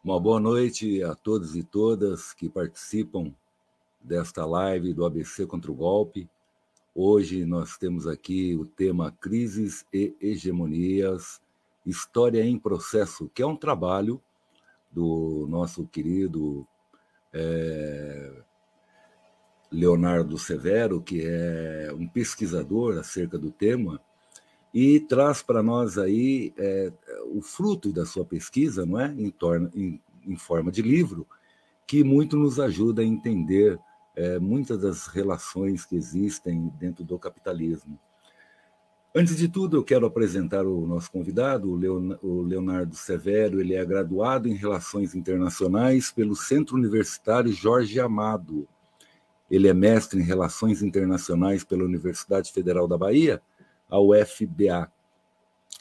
Uma boa noite a todos e todas que participam desta live do ABC contra o Golpe. Hoje nós temos aqui o tema Crises e Hegemonias, História em Processo, que é um trabalho do nosso querido Leonardo Severo, que é um pesquisador acerca do tema, e traz para nós aí o fruto da sua pesquisa, não é? Em forma de livro, que muito nos ajuda a entender muitas das relações que existem dentro do capitalismo. Antes de tudo, eu quero apresentar o nosso convidado, o Leonardo Severo. Ele é graduado em Relações Internacionais pelo Centro Universitário Jorge Amado. Ele é mestre em Relações Internacionais pela Universidade Federal da Bahia, a UFBA.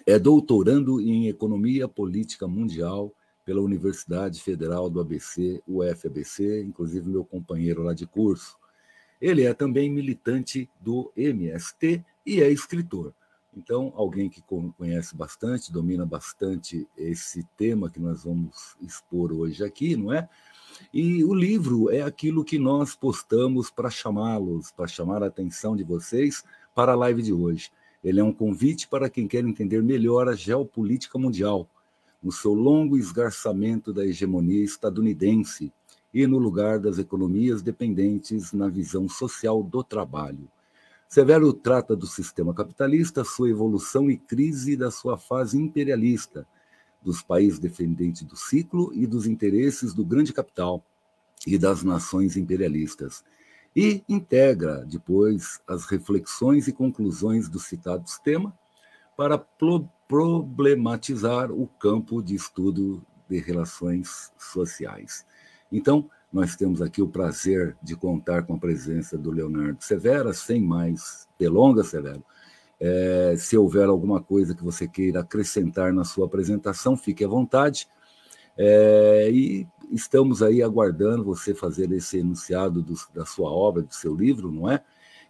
É doutorando em Economia Política Mundial pela Universidade Federal do ABC, UFABC, inclusive meu companheiro lá de curso. Ele é também militante do MST e é escritor. Então, alguém que conhece bastante, domina bastante esse tema que nós vamos expor hoje aqui, não é? E o livro é aquilo que nós postamos para chamá-los, para chamar a atenção de vocês para a live de hoje. Ele é um convite para quem quer entender melhor a geopolítica mundial, no seu longo esgarçamento da hegemonia estadunidense e no lugar das economias dependentes na visão social do trabalho. Severo trata do sistema capitalista, sua evolução e crise da sua fase imperialista, dos países dependentes do ciclo e dos interesses do grande capital e das nações imperialistas, e integra depois as reflexões e conclusões do citado sistema para problematizar o campo de estudo de relações sociais. Então, nós temos aqui o prazer de contar com a presença do Leonardo Severo. Sem mais delongas, Severo, se houver alguma coisa que você queira acrescentar na sua apresentação, fique à vontade. E estamos aí aguardando você fazer esse enunciado da sua obra, do seu livro, não é?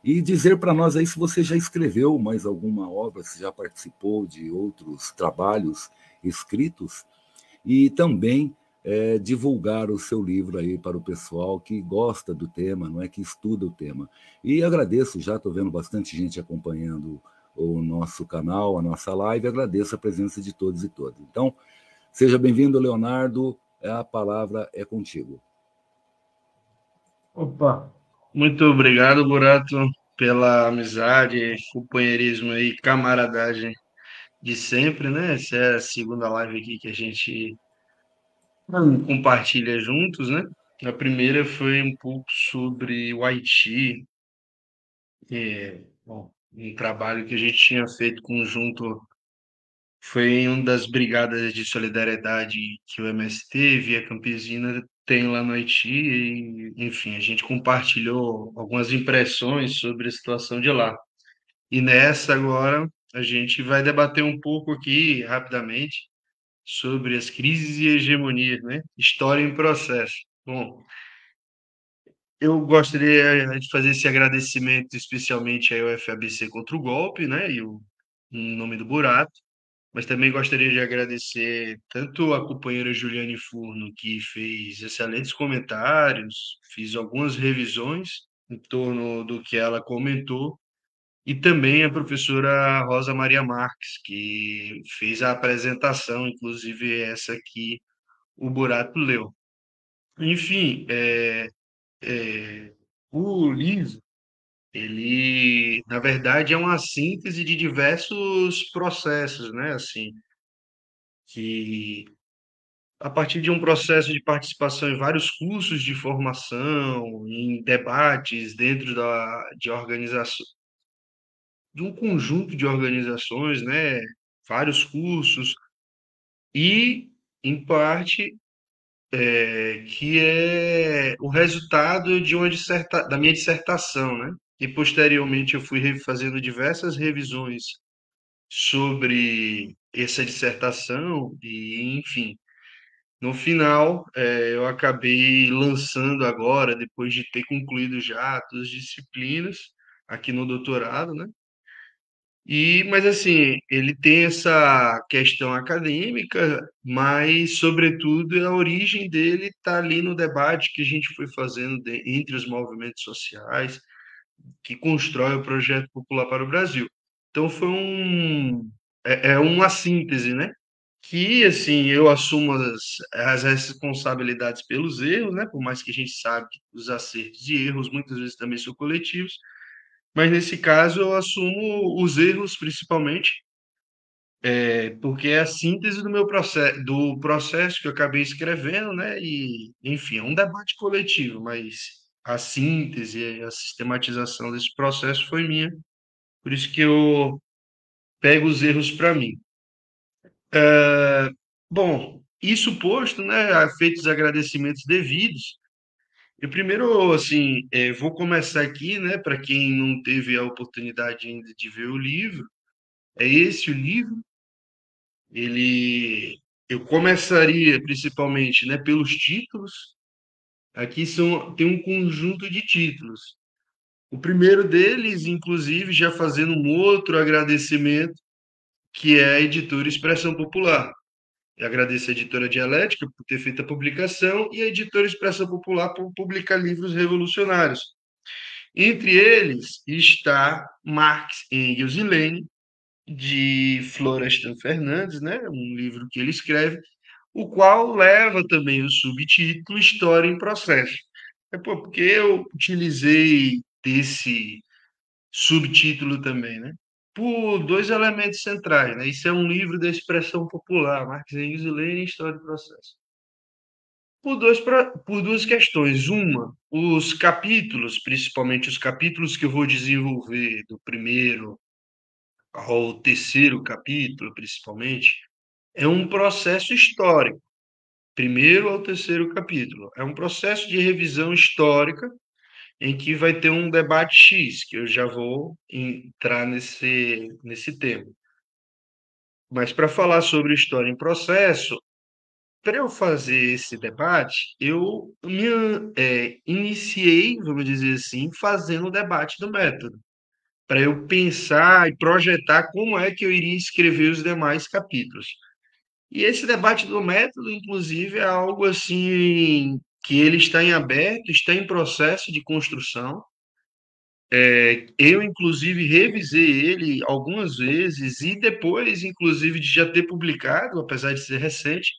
E dizer para nós aí se você já escreveu mais alguma obra, se já participou de outros trabalhos escritos, e também divulgar o seu livro aí para o pessoal que gosta do tema, não é, que estuda o tema. E agradeço, já estou vendo bastante gente acompanhando o nosso canal, a nossa live, agradeço a presença de todos e todas. Então, seja bem-vindo, Leonardo, a palavra é contigo. Opa, muito obrigado, Burato, pela amizade, companheirismo e camaradagem de sempre, né? Essa é a segunda live aqui que a gente compartilha juntos, né? A primeira foi um pouco sobre o Haiti, bom, um trabalho que a gente tinha feito conjunto, foi em uma das brigadas de solidariedade que o MST, Via Campesina, tem lá no Haiti, e, enfim, a gente compartilhou algumas impressões sobre a situação de lá. E nessa agora a gente vai debater um pouco aqui rapidamente sobre as crises e hegemonias, né? História em processo. Bom, eu gostaria de fazer esse agradecimento especialmente ao FABC contra o golpe, né? E o em nome do Burato, mas também gostaria de agradecer tanto a companheira Juliane Furno, que fez excelentes comentários, fiz algumas revisões em torno do que ela comentou, e também a professora Rosa Maria Marques, que fez a apresentação, inclusive essa que o Burato leu. Enfim, o livro, ele, na verdade, é uma síntese de diversos processos, né? Assim, que a partir de um processo de participação em vários cursos de formação, em debates dentro de organização, de um conjunto de organizações, né? Vários cursos, e, em parte, que é o resultado de da minha dissertação, né? E posteriormente eu fui fazendo diversas revisões sobre essa dissertação e, enfim, no final eu acabei lançando agora, depois de ter concluído já as disciplinas aqui no doutorado, né? Mas assim, ele tem essa questão acadêmica, mas, sobretudo, a origem dele está ali no debate que a gente foi fazendo entre os movimentos sociais, que constrói o projeto popular para o Brasil. Então, é uma síntese, né? Que, assim, eu assumo as responsabilidades pelos erros, né? Por mais que a gente sabe que os acertos e erros muitas vezes também são coletivos, mas nesse caso eu assumo os erros principalmente, porque é a síntese do processo que eu acabei escrevendo, né? E, enfim, é um debate coletivo, mas a síntese, a sistematização desse processo foi minha, por isso que eu pego os erros para mim. Bom, isso posto, né? Feitos os agradecimentos devidos, eu primeiro, assim, vou começar aqui, né? Para quem não teve a oportunidade ainda de ver o livro, é esse o livro. Ele, eu começaria principalmente, né, pelos títulos. Aqui tem um conjunto de títulos. O primeiro deles, inclusive, já fazendo um outro agradecimento, que é a editora Expressão Popular. Eu agradeço a editora Dialética por ter feito a publicação e a editora Expressão Popular por publicar livros revolucionários. Entre eles está Marx, Engels e Lenin, de Florestan Fernandes, né? Um livro que ele escreve, o qual leva também o subtítulo História em Processo. Porque eu utilizei desse subtítulo também, né? Por dois elementos centrais, né? Isso é um livro da expressão popular, Marx, Engels e Lenin, História em Processo. Por duas questões. Uma, os capítulos, principalmente os capítulos que eu vou desenvolver do primeiro ao terceiro capítulo, principalmente, é um processo histórico. Primeiro ao terceiro capítulo. É um processo de revisão histórica em que vai ter um debate X, que eu já vou entrar nesse tema. Mas para falar sobre história em processo, para eu fazer esse debate, eu iniciei, vamos dizer assim, fazendo o debate do método, para eu pensar e projetar como é que eu iria escrever os demais capítulos. E esse debate do método, inclusive, é algo assim que ele está em aberto, está em processo de construção. Eu, inclusive, revisei ele algumas vezes e depois, inclusive, de já ter publicado, apesar de ser recente,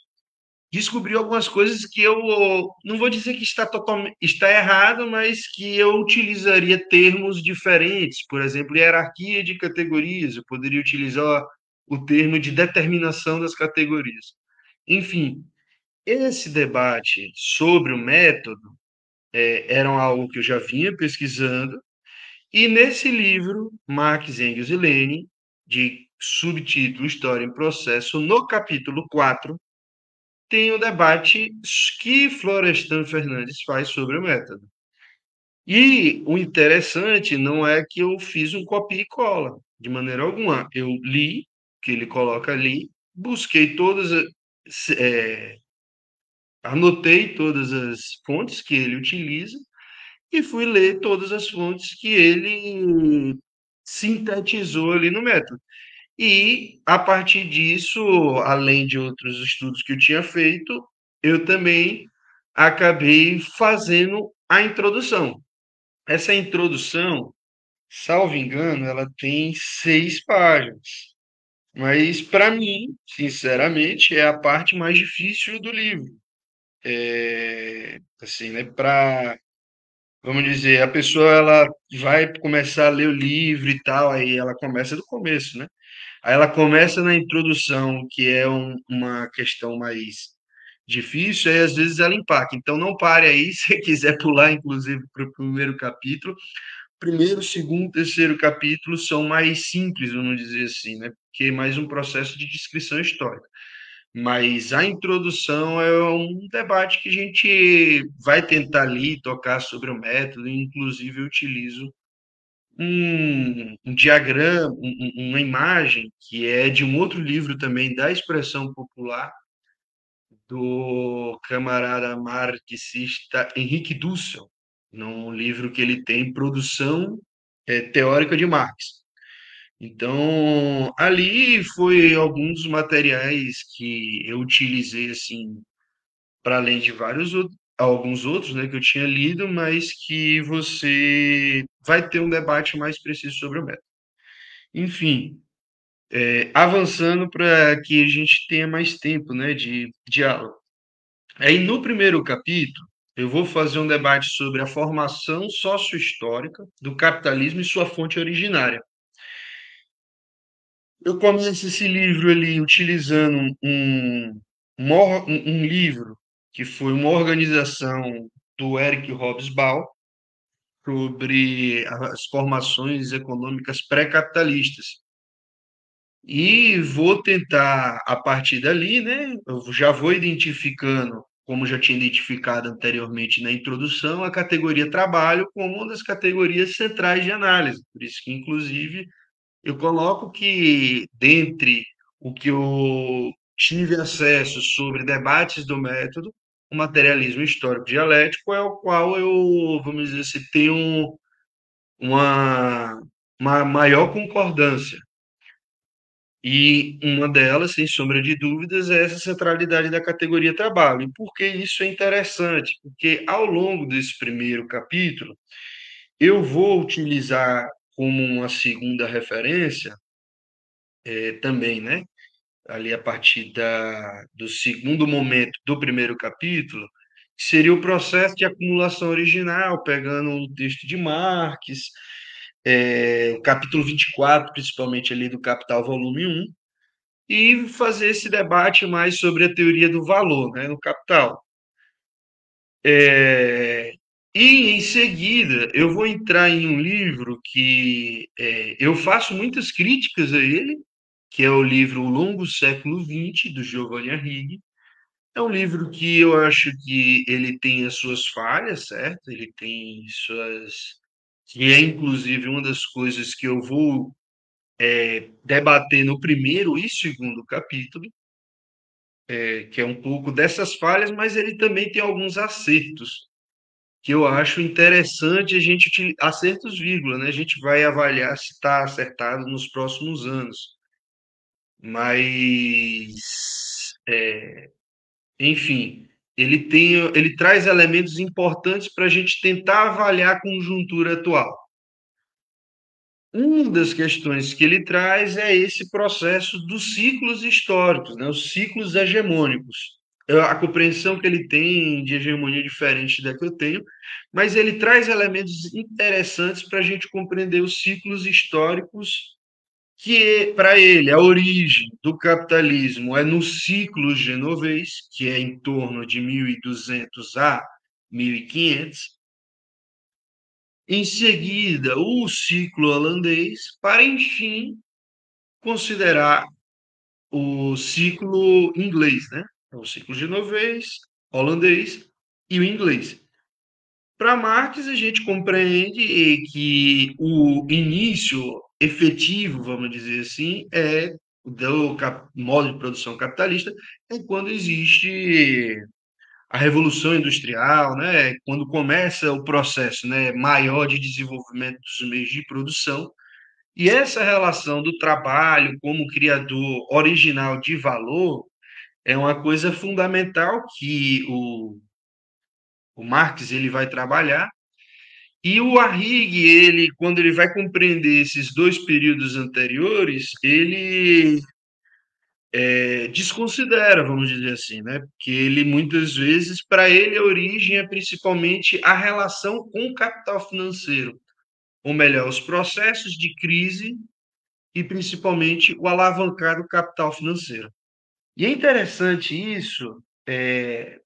descobri algumas coisas que eu não vou dizer que está errado, mas que eu utilizaria termos diferentes. Por exemplo, hierarquia de categorias, eu poderia utilizar o termo de determinação das categorias. Enfim, esse debate sobre o método era algo que eu já vinha pesquisando, e nesse livro, Marx, Engels e Lenin, de subtítulo História em Processo, no capítulo 4, tem o debate que Florestan Fernandes faz sobre o método. E o interessante não é que eu fiz um copia e cola, de maneira alguma. Eu li o que ele coloca ali, busquei anotei todas as fontes que ele utiliza e fui ler todas as fontes que ele sintetizou ali no método. E, a partir disso, além de outros estudos que eu tinha feito, eu também acabei fazendo a introdução. Essa introdução, salvo engano, ela tem 6 páginas. Mas, para mim, sinceramente, é a parte mais difícil do livro. Assim, né, vamos dizer, a pessoa ela vai começar a ler o livro e tal, aí ela começa do começo, né? Aí ela começa na introdução, que é uma questão mais difícil, aí às vezes ela empaca. Então não pare aí, se quiser pular, inclusive, para o primeiro capítulo. Primeiro, segundo, terceiro capítulo são mais simples, vamos dizer assim, né? Porque é mais um processo de descrição histórica. Mas a introdução é um debate que a gente vai tentar ali tocar sobre o método, inclusive eu utilizo um diagrama, uma imagem que é de um outro livro também da expressão popular do camarada marxista Henrique Dussel, num livro que ele tem Produção Teórica de Marx. Então, ali foi alguns dos materiais que eu utilizei, assim, para além de alguns outros, né, que eu tinha lido, mas que você vai ter um debate mais preciso sobre o método. Enfim, avançando para que a gente tenha mais tempo, né, de aula. Aí, no primeiro capítulo, eu vou fazer um debate sobre a formação sociohistórica do capitalismo e sua fonte originária. Eu começo esse livro ali utilizando um livro que foi uma organização do Eric Hobsbawm sobre as formações econômicas pré-capitalistas. E vou tentar, a partir dali, né? Eu já vou identificando, como já tinha identificado anteriormente na introdução, a categoria trabalho como uma das categorias centrais de análise. Por isso que, inclusive, eu coloco que, dentre o que eu tive acesso sobre debates do método, o materialismo histórico dialético é o qual eu, vamos dizer assim, tenho uma, uma maior concordância. E uma delas, sem sombra de dúvidas, é essa centralidade da categoria trabalho. E por que isso é interessante? Porque ao longo desse primeiro capítulo, eu vou utilizar como uma segunda referência, também, né? Ali a partir do segundo momento do primeiro capítulo, que seria o processo de acumulação original, pegando o texto de Marx, o capítulo 24, principalmente ali do Capital, volume 1, e fazer esse debate mais sobre a teoria do valor, né, no Capital. E, em seguida, eu vou entrar em um livro que eu faço muitas críticas a ele, que é o livro O Longo Século XX, do Giovanni Arrighi. É um livro que eu acho que ele tem as suas falhas, certo? Ele tem suas... que é, inclusive, uma das coisas que eu vou debater no primeiro e segundo capítulo, que é um pouco dessas falhas, mas ele também tem alguns acertos que eu acho interessante a gente utilizar, acertos, vírgula, né? A gente vai avaliar se está acertado nos próximos anos. Mas, enfim, ele traz elementos importantes para a gente tentar avaliar a conjuntura atual. Uma das questões que ele traz é esse processo dos ciclos históricos, né? Os ciclos hegemônicos. A compreensão que ele tem de hegemonia é diferente da que eu tenho, mas ele traz elementos interessantes para a gente compreender os ciclos históricos, que, para ele, a origem do capitalismo é no ciclo genovês, que é em torno de 1200 a 1500. Em seguida, o ciclo holandês, para, enfim, considerar o ciclo inglês, né? O ciclo genovês, holandês e o inglês. Para Marx, a gente compreende que o início efetivo, vamos dizer assim, do modo de produção capitalista, é quando existe a Revolução Industrial, né? Quando começa o processo, né, maior de desenvolvimento dos meios de produção. E essa relação do trabalho como criador original de valor é uma coisa fundamental que o Marx ele vai trabalhar. E o Arrighi, ele, quando ele vai compreender esses dois períodos anteriores, ele desconsidera, vamos dizer assim, né? Porque ele muitas vezes, para ele, a origem é principalmente a relação com o capital financeiro, ou melhor, os processos de crise e principalmente o alavancar do capital financeiro. E é interessante isso,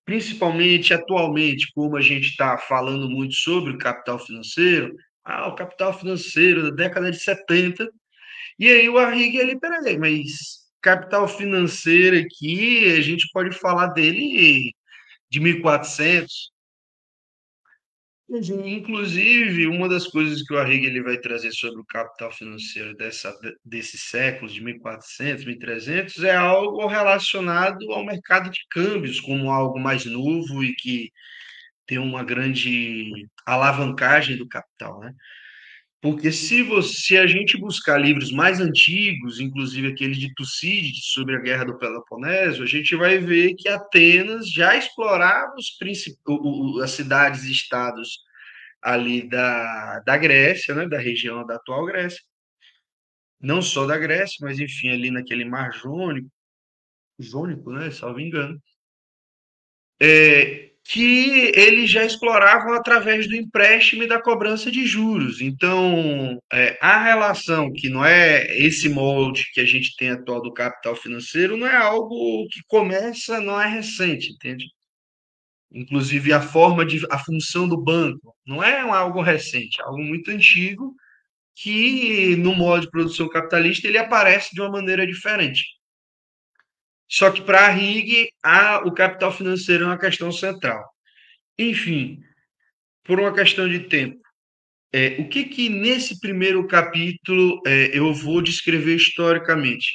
principalmente atualmente, como a gente está falando muito sobre o capital financeiro, o capital financeiro da década de 70, e aí o Arrighi, ele, peraí, mas capital financeiro aqui, a gente pode falar dele de 1400. Inclusive, uma das coisas que o Arrighi ele vai trazer sobre o capital financeiro desses séculos, de 1400, 1300, é algo relacionado ao mercado de câmbios, como algo mais novo e que tem uma grande alavancagem do capital, né? Porque se a gente buscar livros mais antigos, inclusive aquele de Tucídides sobre a Guerra do Peloponeso, a gente vai ver que Atenas já explorava as cidades e estados ali da Grécia, né, da região da atual Grécia, não só da Grécia, mas enfim, ali naquele Mar Jônico, né, salvo engano, que eles já exploravam através do empréstimo e da cobrança de juros. Então, a relação, que não é esse molde que a gente tem atual do capital financeiro, não é algo que começa, não é recente, entende? Inclusive, a função do banco não é algo recente, é algo muito antigo que, no modo de produção capitalista, ele aparece de uma maneira diferente. Só que para a Rig, o capital financeiro é uma questão central. Enfim, por uma questão de tempo, o que que nesse primeiro capítulo eu vou descrever historicamente?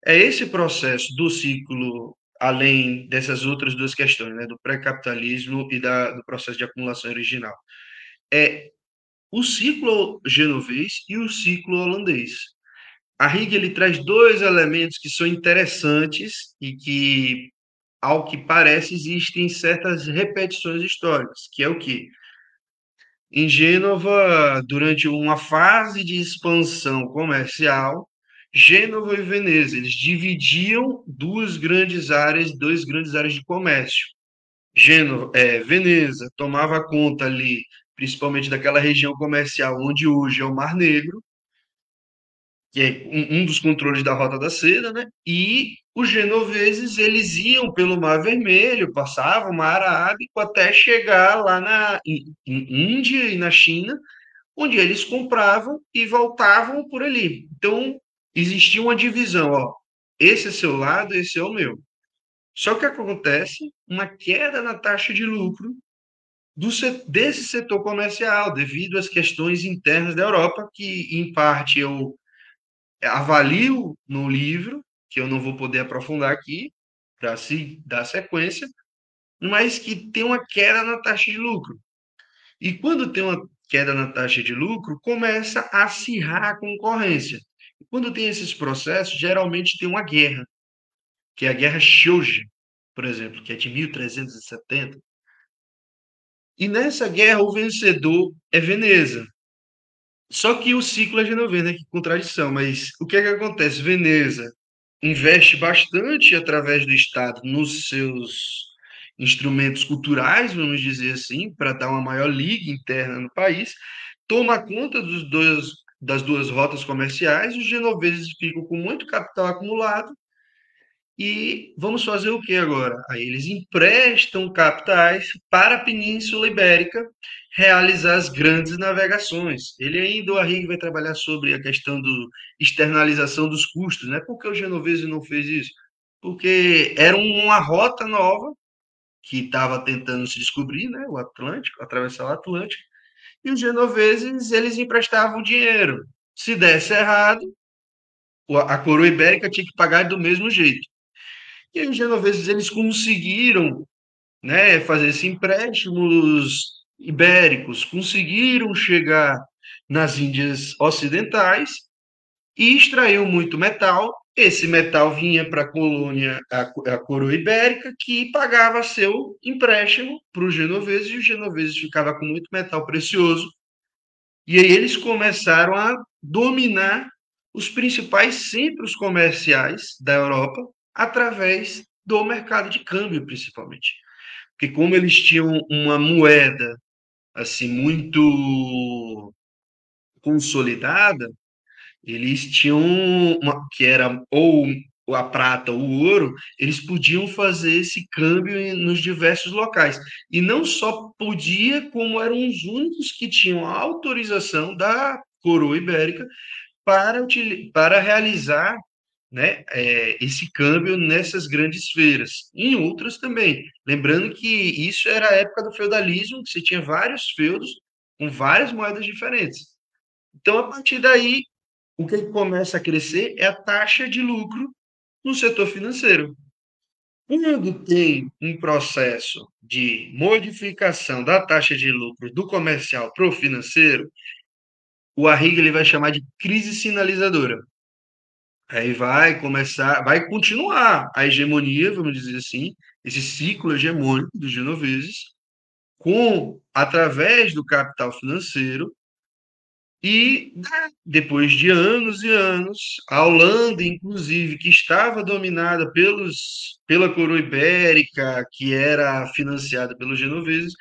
É esse processo do ciclo, além dessas outras duas questões, né, do pré-capitalismo e do processo de acumulação original. É o ciclo genovês e o ciclo holandês. A Rig ele traz dois elementos que são interessantes e que, ao que parece, existem certas repetições históricas, que é o quê? Em Gênova, durante uma fase de expansão comercial, Gênova e Veneza, eles dividiam duas grandes áreas de comércio. Veneza tomava conta ali, principalmente daquela região comercial onde hoje é o Mar Negro, que é um dos controles da Rota da Seda, né? E os genoveses, eles iam pelo Mar Vermelho, passavam o Mar Arábico até chegar lá em Índia e na China, onde eles compravam e voltavam por ali. Então, existia uma divisão, ó, esse é seu lado, esse é o meu. Só que acontece uma queda na taxa de lucro desse setor comercial, devido às questões internas da Europa, que em parte eu avalio no livro, que eu não vou poder aprofundar aqui, para se dar sequência, mas que tem uma queda na taxa de lucro. E quando tem uma queda na taxa de lucro, começa a acirrar a concorrência. E quando tem esses processos, geralmente tem uma guerra, que é a Guerra Shoja, por exemplo, que é de 1370. E nessa guerra, o vencedor é Veneza. Só que o ciclo é genovês, né? Que contradição. Mas o que é que acontece? Veneza investe bastante através do Estado nos seus instrumentos culturais, vamos dizer assim, para dar uma maior liga interna no país, toma conta das duas rotas comerciais, os genoveses ficam com muito capital acumulado e vamos fazer o que agora? Aí eles emprestam capitais para a Península Ibérica realizar as grandes navegações. Ele ainda, o Arrighi, vai trabalhar sobre a questão da externalização dos custos, né? Por que o genovese não fez isso? Porque era uma rota nova que estava tentando se descobrir, né? O Atlântico, atravessar o Atlântico, e os genoveses, eles emprestavam dinheiro. Se desse errado, a coroa ibérica tinha que pagar do mesmo jeito. E aí os genoveses eles conseguiram, né, fazer esses empréstimos ibéricos, conseguiram chegar nas Índias Ocidentais e extraiu muito metal. Esse metal vinha para a colônia, a coroa ibérica, que pagava seu empréstimo para os genoveses, e os genoveses ficavam com muito metal precioso. E aí eles começaram a dominar os principais centros comerciais da Europa através do mercado de câmbio, principalmente. Porque como eles tinham uma moeda assim muito consolidada, eles tinham uma, que era ou a prata ou o ouro, eles podiam fazer esse câmbio nos diversos locais. E não só podia, como eram os únicos que tinham a autorização da coroa ibérica para realizar, né, esse câmbio nessas grandes feiras. Em outras também. Lembrando que isso era a época do feudalismo, que você tinha vários feudos com várias moedas diferentes. Então, a partir daí, o que começa a crescer é a taxa de lucro no setor financeiro. Quando tem um processo de modificação da taxa de lucro do comercial para o financeiro, o Arrighi ele vai chamar de crise sinalizadora. Aí vai continuar a hegemonia, vamos dizer assim, esse ciclo hegemônico dos genoveses, através do capital financeiro, e depois de anos e anos, a Holanda, inclusive, que estava dominada pela coroa ibérica, que era financiada pelos genoveses,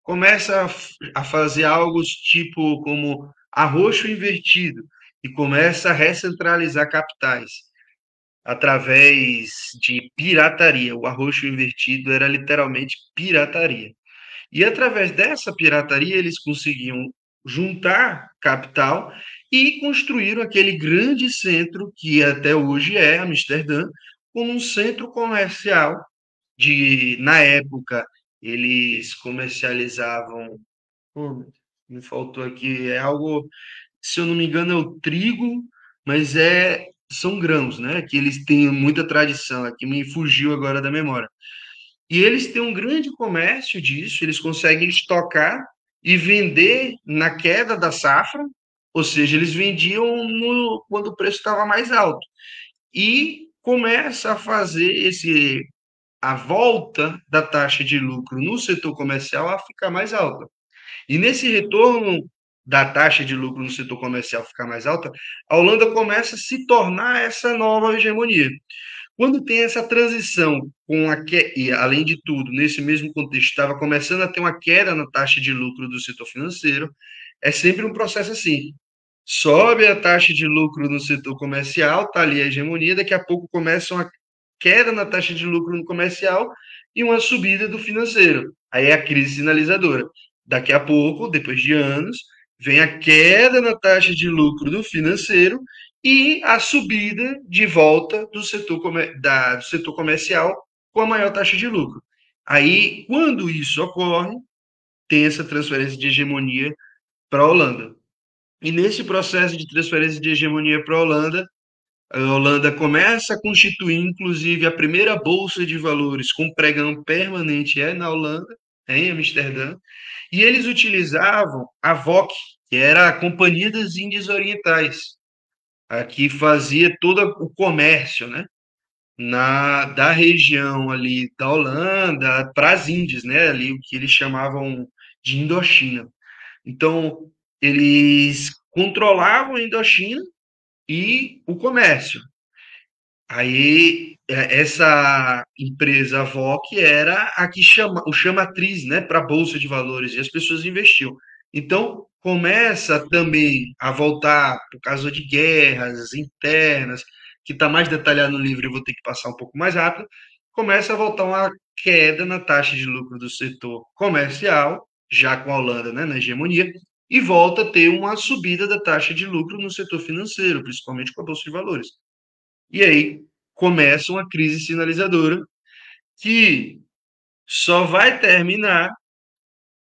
começa a fazer algo tipo como arroxo invertido e começa a recentralizar capitais através de pirataria. O arroxo invertido era literalmente pirataria. E através dessa pirataria eles conseguiam juntar capital e construíram aquele grande centro que até hoje é Amsterdã, como um centro comercial na época eles comercializavam, pô, me faltou aqui, é algo, se eu não me engano, é o trigo, mas são grãos, né? Que eles têm muita tradição, aqui me fugiu agora da memória. E eles têm um grande comércio disso, eles conseguem estocar e vender na queda da safra, ou seja, eles vendiam quando o preço estava mais alto. E começa a fazer a volta da taxa de lucro no setor comercial a ficar mais alta. E nesse retorno da taxa de lucro no setor comercial ficar mais alta, a Holanda começa a se tornar essa nova hegemonia. Quando tem essa transição e além de tudo, nesse mesmo contexto, estava começando a ter uma queda na taxa de lucro do setor financeiro, é sempre um processo assim. Sobe a taxa de lucro no setor comercial, está ali a hegemonia, daqui a pouco começa uma queda na taxa de lucro no comercial e uma subida do financeiro. Aí é a crise sinalizadora. Daqui a pouco, depois de anos, vem a queda na taxa de lucro do financeiro e a subida de volta do setor comercial com a maior taxa de lucro. Aí, quando isso ocorre, tem essa transferência de hegemonia para a Holanda. E nesse processo de transferência de hegemonia para a Holanda começa a constituir, inclusive, a primeira bolsa de valores com pregão permanente na Holanda, em Amsterdã, e eles utilizavam a VOC, que era a Companhia das Índias Orientais, a que fazia todo o comércio, né, da região ali da Holanda para as Índias, né, ali o que eles chamavam de Indochina. Então, eles controlavam a Indochina e o comércio. Aí, essa empresa VOC era a que o chamatriz, né, para a Bolsa de Valores, e as pessoas investiam. Então, começa também a voltar, por causa de guerras internas, que está mais detalhado no livro, eu vou ter que passar um pouco mais rápido, começa a voltar uma queda na taxa de lucro do setor comercial, já com a Holanda, né, na hegemonia, e volta a ter uma subida da taxa de lucro no setor financeiro, principalmente com a Bolsa de Valores. E aí começa uma crise sinalizadora que só vai terminar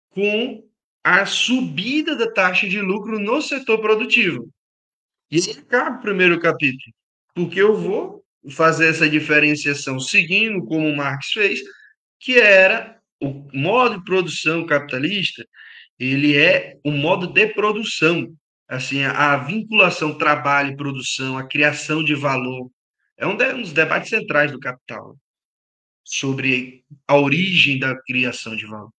com a subida da taxa de lucro no setor produtivo. E aí acaba o primeiro capítulo, porque eu vou fazer essa diferenciação seguindo como Marx fez, que era o modo de produção capitalista, ele é um modo de produção, assim, a vinculação trabalho e produção, a criação de valor, é um dos debates centrais do Capital, sobre a origem da criação de valor.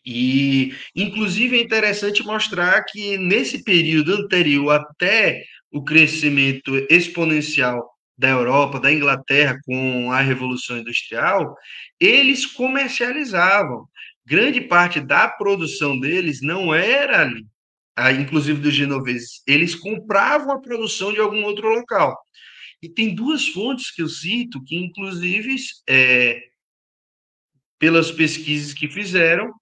E, inclusive, é interessante mostrar que, nesse período anterior até o crescimento exponencial da Europa, da Inglaterra, com a Revolução Industrial, eles comercializavam. Grande parte da produção deles não era ali, inclusive dos genoveses. Eles compravam a produção de algum outro local. E tem duas fontes que eu cito, que, inclusive, pelas pesquisas que fizeram,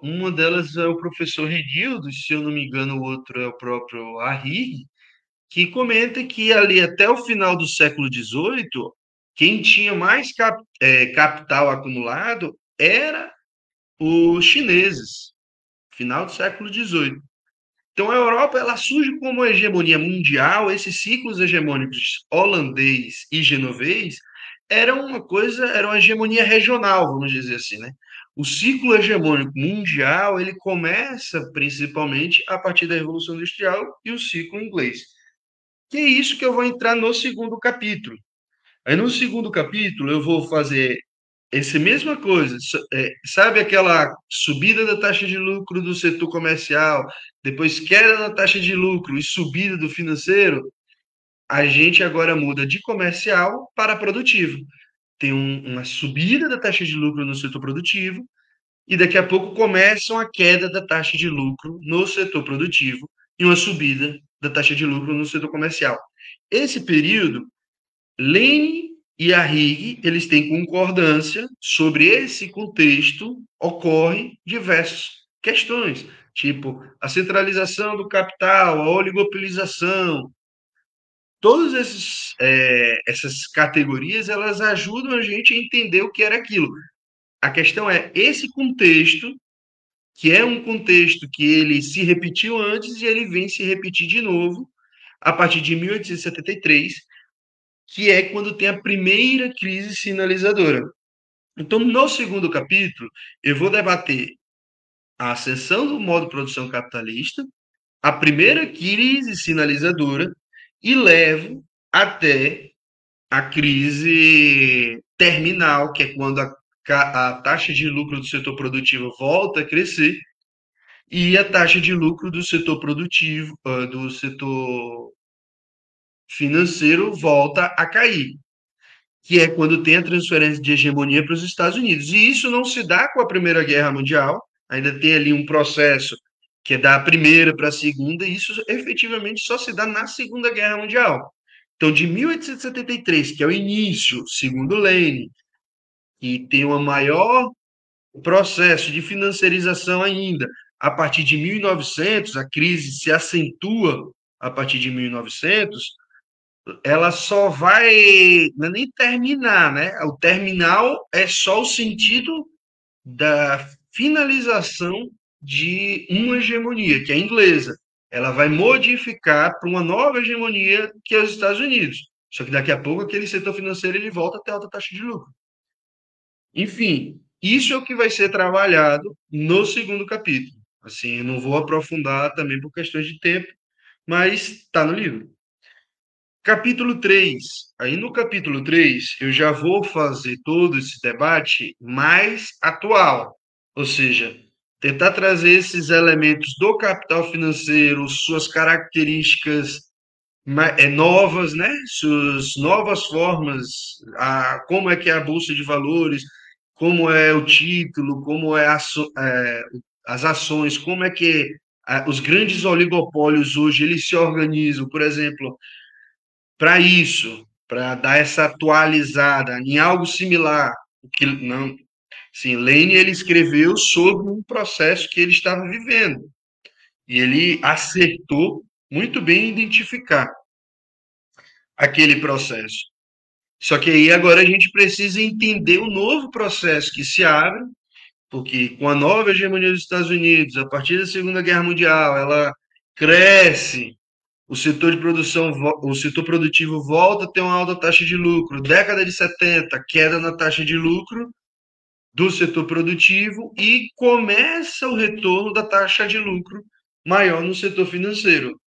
uma delas é o professor Redildo, se eu não me engano, o outro é o próprio Arrighi, que comenta que ali até o final do século XVIII, quem tinha mais capital acumulado era os chineses, final do século XVIII. Então a Europa ela surge como uma hegemonia mundial, esses ciclos hegemônicos holandês e genovês era uma hegemonia regional, vamos dizer assim, né? O ciclo hegemônico mundial ele começa principalmente a partir da Revolução Industrial e o ciclo inglês. Que é isso que eu vou entrar no segundo capítulo. Aí no segundo capítulo eu vou fazer essa mesma coisa, sabe aquela subida da taxa de lucro do setor comercial, depois queda da taxa de lucro e subida do financeiro? A gente agora muda de comercial para produtivo. Tem uma subida da taxa de lucro no setor produtivo e daqui a pouco começam a queda da taxa de lucro no setor produtivo e uma subida da taxa de lucro no setor comercial. Esse período, Lane e Arrighi, eles têm concordância sobre esse contexto, ocorrem diversas questões, tipo a centralização do capital, a oligopolização, todas essas categorias, elas ajudam a gente a entender o que era aquilo. A questão é esse contexto, que é um contexto que ele se repetiu antes e ele vem se repetir de novo a partir de 1873, que é quando tem a primeira crise sinalizadora. Então, no segundo capítulo, eu vou debater a ascensão do modo de produção capitalista, a primeira crise sinalizadora e levo até a crise terminal, que é quando a taxa de lucro do setor produtivo volta a crescer e a taxa de lucro do setor produtivo, do setor financeiro volta a cair, que é quando tem a transferência de hegemonia para os Estados Unidos. E isso não se dá com a Primeira Guerra Mundial, ainda tem ali um processo que é da primeira para a segunda, e isso efetivamente só se dá na Segunda Guerra Mundial. Então, de 1873, que é o início, segundo Lane, e tem um maior processo de financiarização ainda, a partir de 1900, a crise se acentua a partir de 1900, ela só vai não é nem terminar, né? O terminal é só o sentido da finalização de uma hegemonia, que é a inglesa. Ela vai modificar para uma nova hegemonia, que é os Estados Unidos. Só que daqui a pouco aquele setor financeiro ele volta a ter alta taxa de lucro. Enfim, isso é o que vai ser trabalhado no segundo capítulo. Assim, eu não vou aprofundar também por questões de tempo, mas está no livro. Capítulo 3. Aí no capítulo 3 eu já vou fazer todo esse debate mais atual, ou seja, tentar trazer esses elementos do capital financeiro, suas características novas, né? Suas novas formas, como é que é a bolsa de valores, como é o título, como é as ações, como é que os grandes oligopólios hoje eles se organizam, por exemplo, para isso, para dar essa atualizada em algo similar, que não, sim, Lane ele escreveu sobre um processo que ele estava vivendo e ele acertou muito bem em identificar aquele processo. Só que aí agora a gente precisa entender o novo processo que se abre, porque com a nova hegemonia dos Estados Unidos, a partir da Segunda Guerra Mundial, ela cresce, o setor de produção, o setor produtivo volta a ter uma alta taxa de lucro. Década de 70, queda na taxa de lucro do setor produtivo e começa o retorno da taxa de lucro maior no setor financeiro.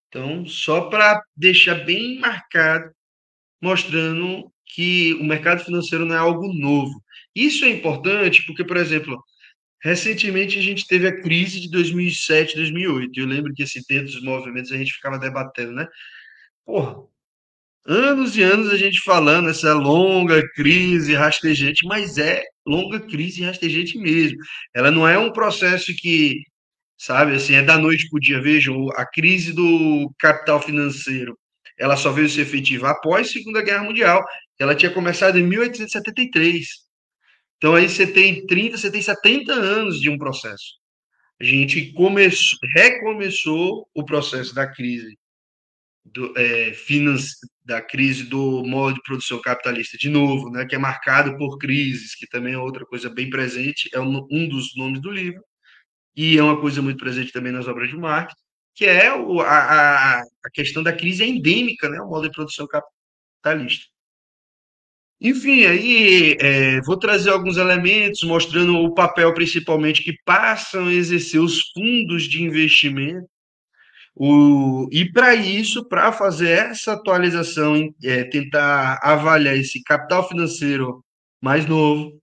Então, só para deixar bem marcado, mostrando que o mercado financeiro não é algo novo. Isso é importante porque, por exemplo, recentemente a gente teve a crise de 2007, 2008. Eu lembro que esse tempo dos movimentos a gente ficava debatendo, né? Porra, anos e anos a gente falando essa longa crise rastejante, mas é longa crise rastejante mesmo. Ela não é um processo que, sabe, assim, é da noite para o dia. Vejam, a crise do capital financeiro, ela só veio se efetivar após a Segunda Guerra Mundial. Ela tinha começado em 1873. Então aí você tem 30, você tem 70 anos de um processo. A gente recomeçou o processo da crise da crise do modo de produção capitalista de novo, né, que é marcado por crises, que também é outra coisa bem presente, é um dos nomes do livro, e é uma coisa muito presente também nas obras de Marx, que é a questão da crise endêmica, né, o modo de produção capitalista. Enfim, aí vou trazer alguns elementos mostrando o papel principalmente que passam a exercer os fundos de investimento. E para isso, para fazer essa atualização, tentar avaliar esse capital financeiro mais novo,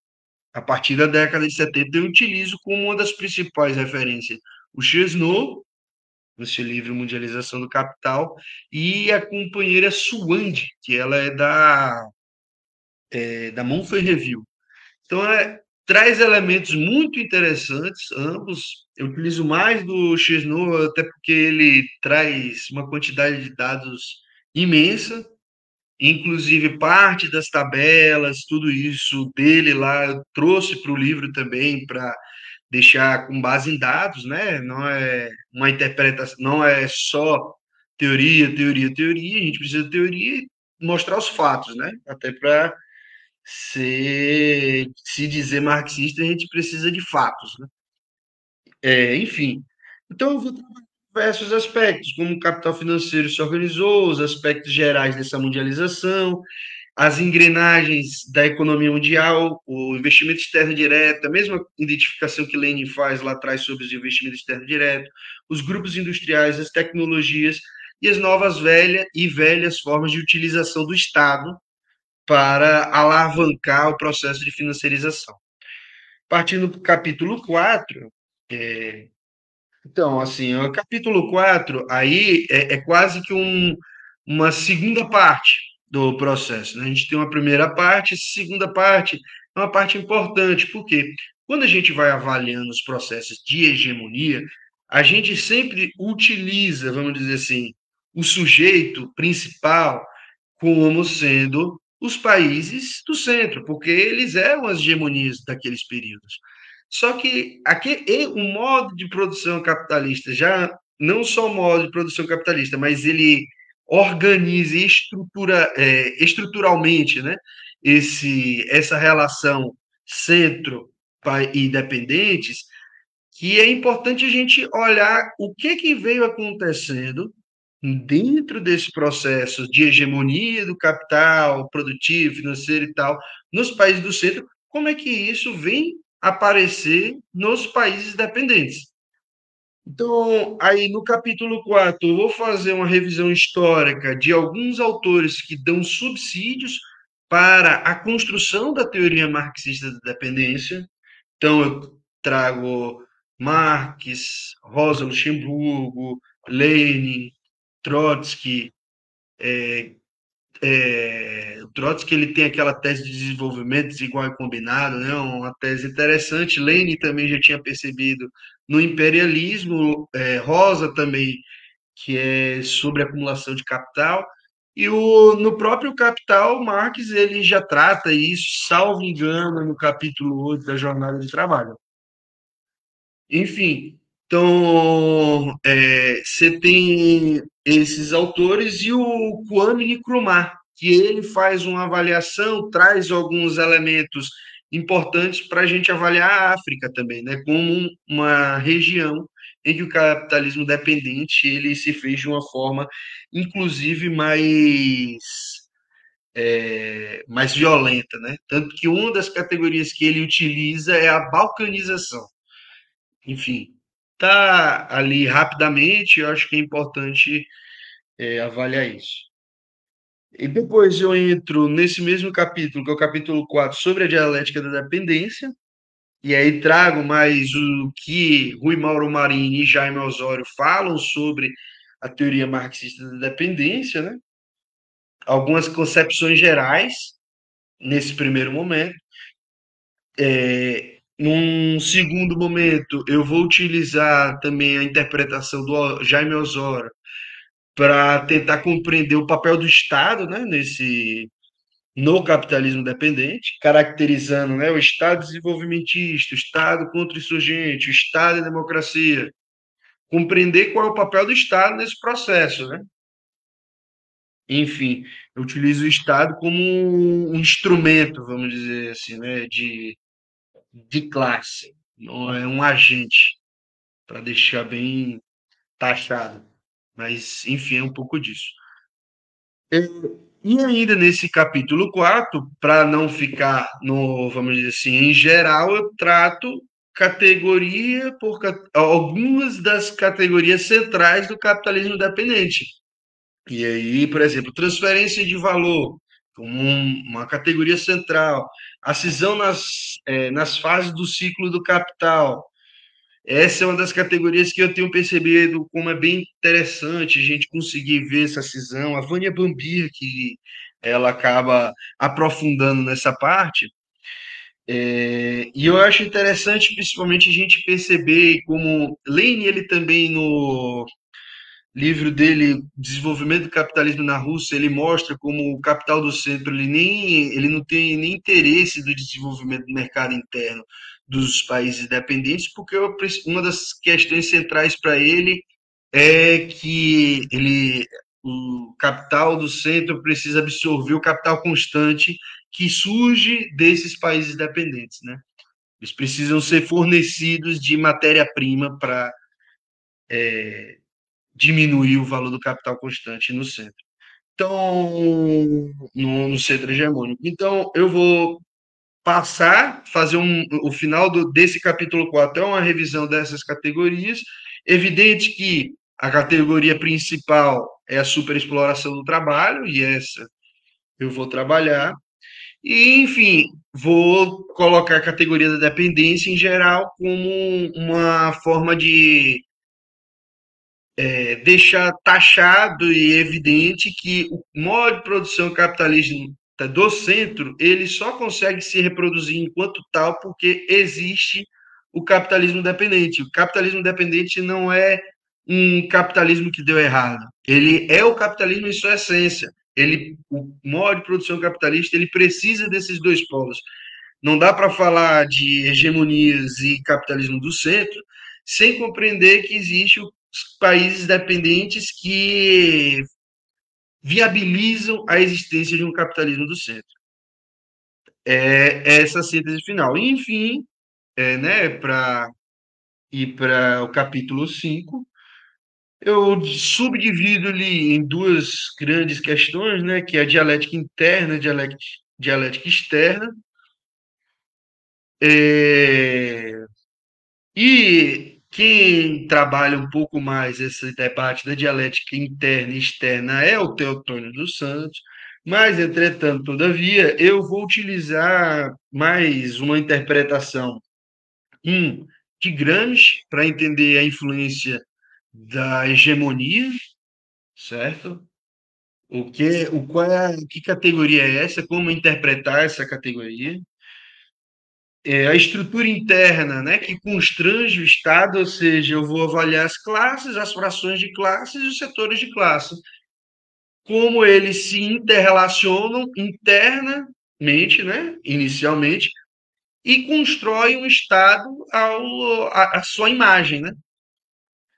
a partir da década de 70, eu utilizo como uma das principais referências o Chesnut, no seu livro Mundialização do Capital, e a companheira Swand, que ela é da Monfort Review. Então, traz elementos muito interessantes, ambos. Eu utilizo mais do Chesnut, até porque ele traz uma quantidade de dados imensa, inclusive parte das tabelas, tudo isso dele lá, eu trouxe para o livro também, para deixar com base em dados, né? Não é uma interpretação, não é só teoria, teoria, teoria, a gente precisa de teoria e mostrar os fatos, né? Até para se dizer marxista, a gente precisa de fatos, né? Enfim, então eu vou trabalhar diversos aspectos, como o capital financeiro se organizou, os aspectos gerais dessa mundialização, as engrenagens da economia mundial, o investimento externo direto, a mesma identificação que Lenin faz lá atrás sobre os investimentos externos diretos, os grupos industriais, as tecnologias e as novas velhas formas de utilização do Estado para alavancar o processo de financiarização. Partindo para o capítulo 4, então, assim, o capítulo 4 aí é quase que uma segunda parte do processo, né? A gente tem uma primeira parte, segunda parte é uma parte importante, porque quando a gente vai avaliando os processos de hegemonia, a gente sempre utiliza, vamos dizer assim, o sujeito principal como sendo os países do centro, porque eles eram as hegemonias daqueles períodos. Só que o modo de produção capitalista, já não só o modo de produção capitalista, mas ele organiza e estrutura estruturalmente, né, essa relação centro e dependentes, que é importante a gente olhar o que veio acontecendo dentro desse processo de hegemonia do capital produtivo, financeiro e tal, nos países do centro, como é que isso vem aparecer nos países dependentes. Então, aí no capítulo 4, eu vou fazer uma revisão histórica de alguns autores que dão subsídios para a construção da teoria marxista da dependência. Então, eu trago Marx, Rosa Luxemburgo, Lenin, Trotsky. O Trotsky ele tem aquela tese de desenvolvimento desigual e combinado, né? Uma tese interessante. Lenin também já tinha percebido no imperialismo, Rosa também, que é sobre acumulação de capital. E no próprio Capital, Marx ele já trata isso, salvo engano, no capítulo 8 da Jornada de Trabalho. Enfim, então, você tem esses autores e o Kwame Nkrumah, que ele faz uma avaliação, traz alguns elementos importantes para a gente avaliar a África também, né, como uma região em que o capitalismo dependente ele se fez de uma forma, inclusive, mais violenta, né? Tanto que uma das categorias que ele utiliza é a balcanização. Enfim, tá ali rapidamente, eu acho que é importante avaliar isso. E depois eu entro nesse mesmo capítulo, que é o capítulo 4 sobre a dialética da dependência, e aí trago mais o que Rui Mauro Marini e Jaime Osório falam sobre a teoria marxista da dependência, né? Algumas concepções gerais nesse primeiro momento. Num segundo momento, eu vou utilizar também a interpretação do Jaime Osório para tentar compreender o papel do Estado, né, no capitalismo dependente, caracterizando, né, o Estado desenvolvimentista, o Estado contra-insurgente, o Estado e a democracia. Compreender qual é o papel do Estado nesse processo, né? Enfim, eu utilizo o Estado como um instrumento, vamos dizer assim, né, de classe, não é um agente, para deixar bem taxado. Mas, enfim, é um pouco disso. E ainda nesse capítulo 4, para não ficar no, vamos dizer assim, em geral, eu trato categoria por algumas das categorias centrais do capitalismo dependente. E aí, por exemplo, transferência de valor, como uma categoria central, a cisão nas fases do ciclo do capital. Essa é uma das categorias que eu tenho percebido como é bem interessante a gente conseguir ver essa cisão. A Vânia Bambir, que ela acaba aprofundando nessa parte, e eu acho interessante, principalmente, a gente perceber como Lenin, ele também no livro dele, Desenvolvimento do Capitalismo na Rússia, ele mostra como o capital do centro ele não tem nem interesse do desenvolvimento do mercado interno dos países dependentes, porque uma das questões centrais para ele é que o capital do centro precisa absorver o capital constante que surge desses países dependentes, né? Eles precisam ser fornecidos de matéria-prima para diminuir o valor do capital constante no centro. Então, no centro hegemônico. Então, eu vou fazer o final desse capítulo 4 é uma revisão dessas categorias. Evidente que a categoria principal é a superexploração do trabalho, e essa eu vou trabalhar. E, enfim, vou colocar a categoria da dependência em geral como uma forma de deixar taxado e evidente que o modo de produção capitalista do centro ele só consegue se reproduzir enquanto tal porque existe o capitalismo dependente. O capitalismo dependente não é um capitalismo que deu errado. Ele é o capitalismo em sua essência. O modo de produção capitalista ele precisa desses dois polos. Não dá para falar de hegemonias e capitalismo do centro sem compreender que existe os países dependentes que viabilizam a existência de um capitalismo do centro. É essa a síntese final. E, enfim, né, para ir para o capítulo 5, eu subdivido-lhe em duas grandes questões, né, que é a dialética interna e a dialética externa. E quem trabalha um pouco mais esse debate da dialética interna e externa é o Teotônio dos Santos, mas, entretanto, todavia, eu vou utilizar mais uma interpretação, de Gramsci, para entender a influência da hegemonia, certo? Que categoria é essa? Como interpretar essa categoria? A estrutura interna, né, que constrange o Estado, ou seja, eu vou avaliar as classes, as frações de classes e os setores de classe, como eles se interrelacionam internamente, né, inicialmente, e constroem um Estado à sua imagem, né?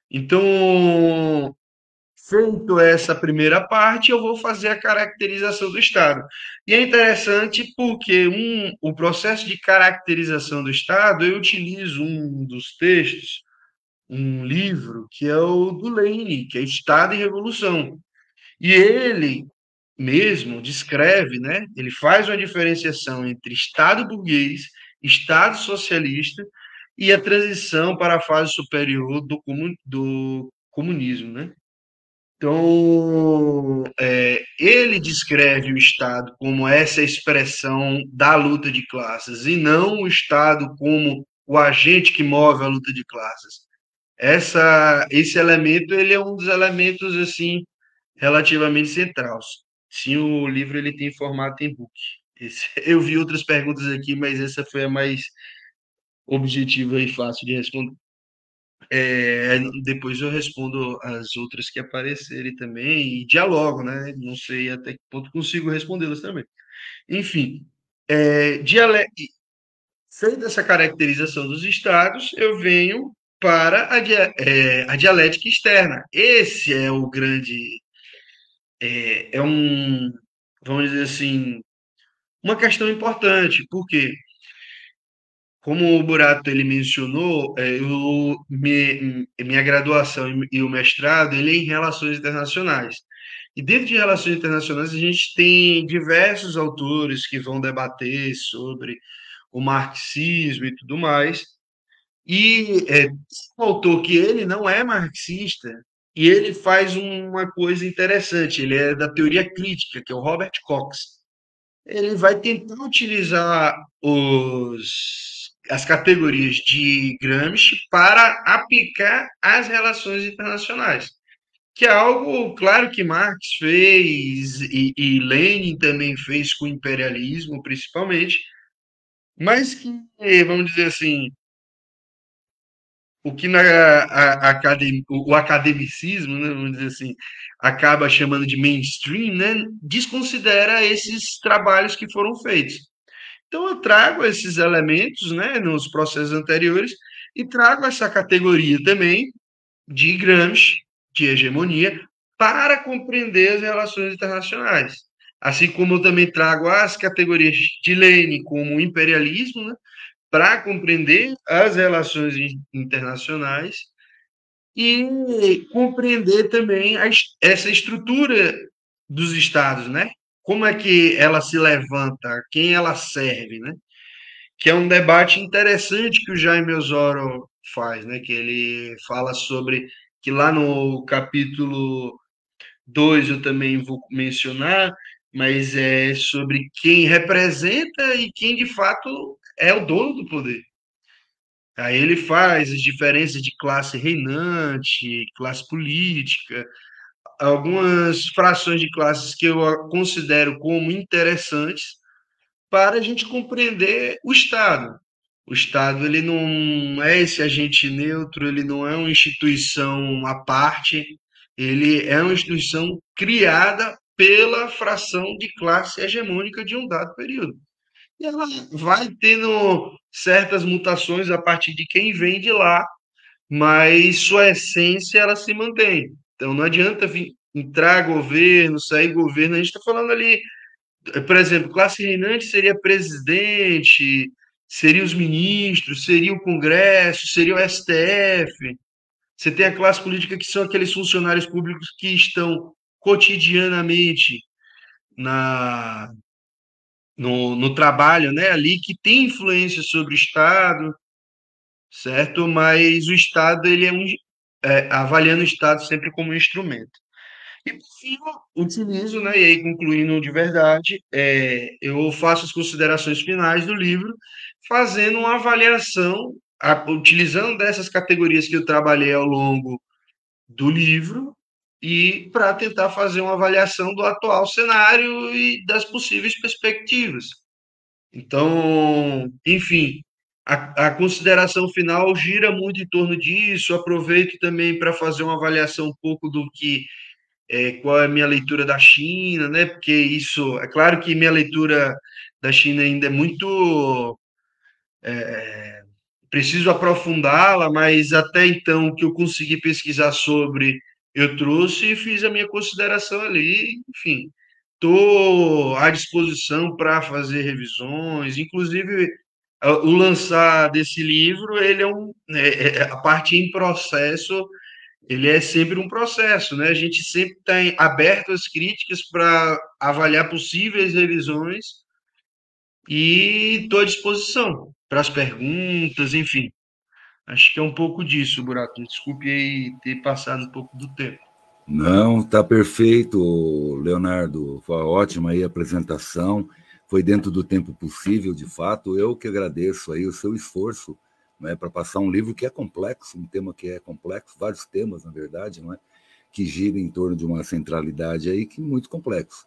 Então, feito essa primeira parte, eu vou fazer a caracterização do Estado. E é interessante porque o processo de caracterização do Estado, eu utilizo um dos textos, um livro, que é o do Lenin, que é Estado e Revolução. E ele mesmo descreve, né, ele faz uma diferenciação entre Estado burguês, Estado socialista e a transição para a fase superior do comunismo, né? Então, ele descreve o Estado como essa expressão da luta de classes e não o Estado como o agente que move a luta de classes. Esse elemento ele é um dos elementos assim relativamente centrais. Sim, o livro ele tem formato e-book. Eu vi outras perguntas aqui, mas essa foi a mais objetiva e fácil de responder. Depois eu respondo as outras que aparecerem também e dialogo, né? Não sei até que ponto consigo respondê-las também. Enfim, diale... feita essa caracterização dos estados, eu venho para a dialética externa. Esse é o grande, vamos dizer assim, uma questão importante, porque como o Burato ele mencionou, minha graduação e o mestrado ele é em relações internacionais. E dentro de relações internacionais, a gente tem diversos autores que vão debater sobre o marxismo e tudo mais. E um autor que ele não é marxista, e ele faz uma coisa interessante, ele é da teoria crítica, que é o Robert Cox. Ele vai tentar utilizar as categorias de Gramsci para aplicar às relações internacionais, que é algo, claro, que Marx fez e Lenin também fez com o imperialismo, principalmente, mas que, vamos dizer assim, o que o academicismo, né, vamos dizer assim, acaba chamando de mainstream, né, desconsidera esses trabalhos que foram feitos. Então, eu trago esses elementos, né, nos processos anteriores e trago essa categoria também de Gramsci, de hegemonia, para compreender as relações internacionais. Assim como eu também trago as categorias de Lenin, como o imperialismo, né, para compreender as relações internacionais e compreender também essa estrutura dos estados, né? Como é que ela se levanta, quem ela serve, né? Que é um debate interessante que o Jaime Osoro faz, né? Que ele fala sobre que lá no capítulo 2 eu também vou mencionar, mas é sobre quem representa e quem de fato é o dono do poder. Aí ele faz as diferenças de classe reinante, classe política, algumas frações de classes que eu considero como interessantes para a gente compreender o Estado. O Estado ele não é esse agente neutro, ele não é uma instituição à parte, ele é uma instituição criada pela fração de classe hegemônica de um dado período. E ela vai tendo certas mutações a partir de quem vem de lá, mas sua essência ela se mantém. Então não adianta vir, entrar governo, sair governo, a gente está falando ali, por exemplo, classe reinante seria presidente, seria os ministros, seria o Congresso, seria o STF. Você tem a classe política que são aqueles funcionários públicos que estão cotidianamente na, no trabalho, né, ali, que tem influência sobre o Estado, certo? Mas o Estado, ele avaliando o Estado sempre como um instrumento. E, por fim, eu utilizo, né, e aí concluindo de verdade, eu faço as considerações finais do livro, fazendo uma avaliação, utilizando dessas categorias que eu trabalhei ao longo do livro, e para tentar fazer uma avaliação do atual cenário e das possíveis perspectivas. Então, enfim, a consideração final gira muito em torno disso. Aproveito também para fazer uma avaliação um pouco do que qual é a minha leitura da China, né? Porque isso, é claro que minha leitura da China ainda é muito preciso aprofundá-la, mas até então o que eu consegui pesquisar sobre, eu trouxe e fiz a minha consideração ali, enfim. Estou à disposição para fazer revisões, inclusive o lançar desse livro, ele a parte em processo, ele é sempre um processo, né? A gente sempre está aberto às críticas para avaliar possíveis revisões e estou à disposição para as perguntas, enfim. Acho que é um pouco disso, Buraco. Desculpe aí ter passado um pouco do tempo. Não, está perfeito, Leonardo. Foi ótima aí a apresentação. Foi dentro do tempo possível, de fato. Eu que agradeço aí o seu esforço, né, para passar um livro que é complexo, um tema que é complexo, vários temas, na verdade, não é? Que gira em torno de uma centralidade aí que é muito complexo.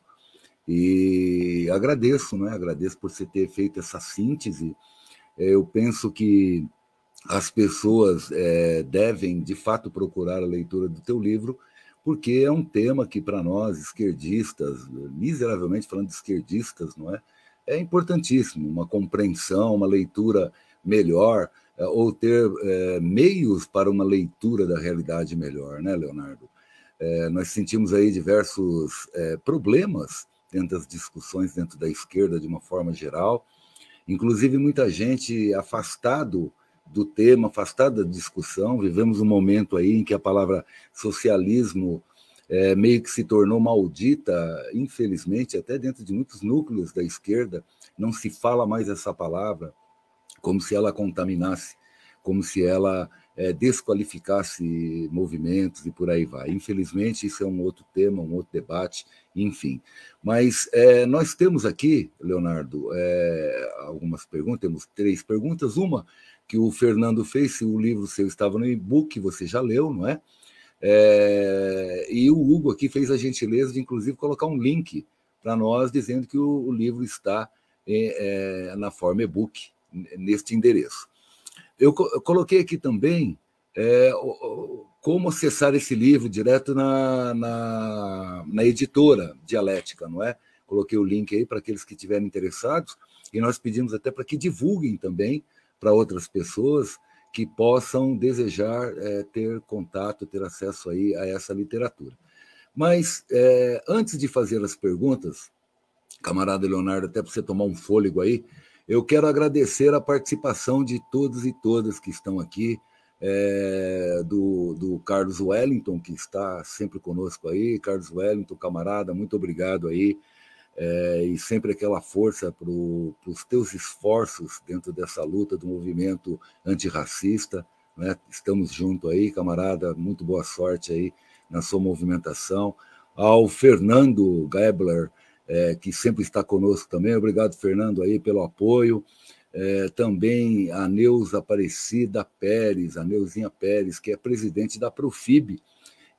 E agradeço, né? Agradeço por você ter feito essa síntese. Eu penso que as pessoas devem, de fato, procurar a leitura do teu livro, porque é um tema que, para nós, esquerdistas, miseravelmente falando de esquerdistas, não é? É importantíssimo, uma compreensão, uma leitura melhor, ou ter meios para uma leitura da realidade melhor, né, Leonardo? Nós sentimos aí diversos problemas dentro das discussões dentro da esquerda, de uma forma geral, inclusive muita gente afastado do tema, afastado da discussão. Vivemos um momento aí em que a palavra socialismo meio que se tornou maldita, infelizmente, até dentro de muitos núcleos da esquerda, não se fala mais essa palavra, como se ela contaminasse, como se ela desqualificasse movimentos e por aí vai. Infelizmente, isso é um outro tema, um outro debate, enfim. Mas nós temos aqui, Leonardo, algumas perguntas, temos 3 perguntas. Uma que o Fernando fez, se o livro seu estava no e-book, você já leu, não é? E o Hugo aqui fez a gentileza de, inclusive, colocar um link para nós, dizendo que o livro está na forma e-book, neste endereço. Eu coloquei aqui também como acessar esse livro direto na editora Dialética, não é? Coloquei o link aí para aqueles que estiverem interessados, e nós pedimos até para que divulguem também para outras pessoas que possam desejar ter contato, ter acesso aí a essa literatura. Mas, antes de fazer as perguntas, camarada Leonardo, até para você tomar um fôlego aí, eu quero agradecer a participação de todos e todas que estão aqui, do Carlos Wellington, que está sempre conosco aí. Carlos Wellington, camarada, muito obrigado aí, e sempre aquela força para os teus esforços dentro dessa luta do movimento antirracista, né? Estamos juntos aí, camarada, muito boa sorte aí na sua movimentação. Ao Fernando Gebler, que sempre está conosco também, obrigado, Fernando, aí pelo apoio. Também a Neuza Aparecida Pérez, a Neuzinha Pérez, que é presidente da Profib.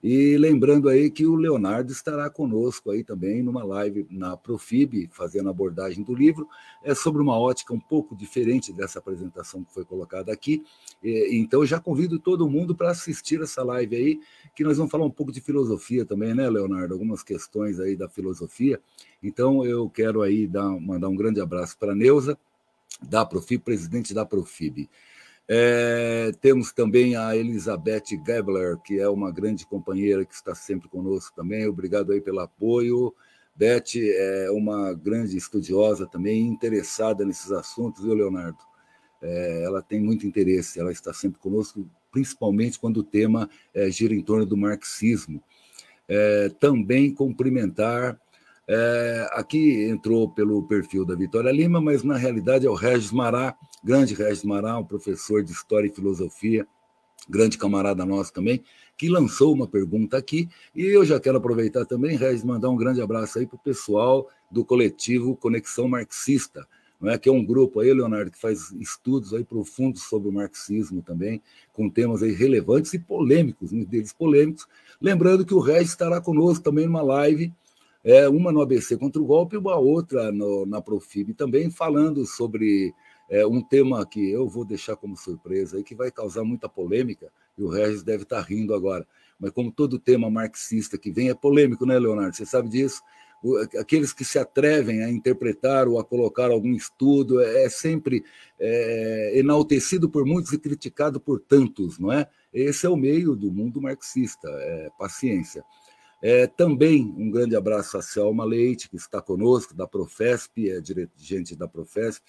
E lembrando aí que o Leonardo estará conosco aí também numa live na Profib, fazendo a abordagem do livro, sobre uma ótica um pouco diferente dessa apresentação que foi colocada aqui. Então, eu já convido todo mundo para assistir essa live aí, que nós vamos falar um pouco de filosofia também, né, Leonardo? Algumas questões aí da filosofia. Então, eu quero aí mandar um grande abraço para a Neuza, da Profib, presidente da Profib. Temos também a Elizabeth Gebler, que é uma grande companheira que está sempre conosco também. Obrigado aí pelo apoio. Beth é uma grande estudiosa também, interessada nesses assuntos, viu, Leonardo? Ela tem muito interesse, ela está sempre conosco, principalmente quando o tema gira em torno do marxismo. Também cumprimentar, aqui entrou pelo perfil da Vitória Lima, mas na realidade é o Regis Mará, grande Regis Mará, um professor de História e Filosofia, grande camarada nosso também, que lançou uma pergunta aqui, e eu já quero aproveitar também, Regis, mandar um grande abraço aí para o pessoal do coletivo Conexão Marxista, não é? Que é um grupo aí, Leonardo, que faz estudos aí profundos sobre o marxismo também, com temas aí relevantes e polêmicos, muitos deles polêmicos. Lembrando que o Regis estará conosco também numa live, uma no ABC contra o golpe e uma outra na Profib também, falando sobre um tema que eu vou deixar como surpresa, e que vai causar muita polêmica, e o Regis deve estar rindo agora. Mas como todo tema marxista que vem é polêmico, né, Leonardo? Você sabe disso? Aqueles que se atrevem a interpretar ou a colocar algum estudo é sempre enaltecido por muitos e criticado por tantos, não é? Esse é o meio do mundo marxista, paciência. Também um grande abraço a Selma Leite, que está conosco, da Profesp, é dirigente da Profesp.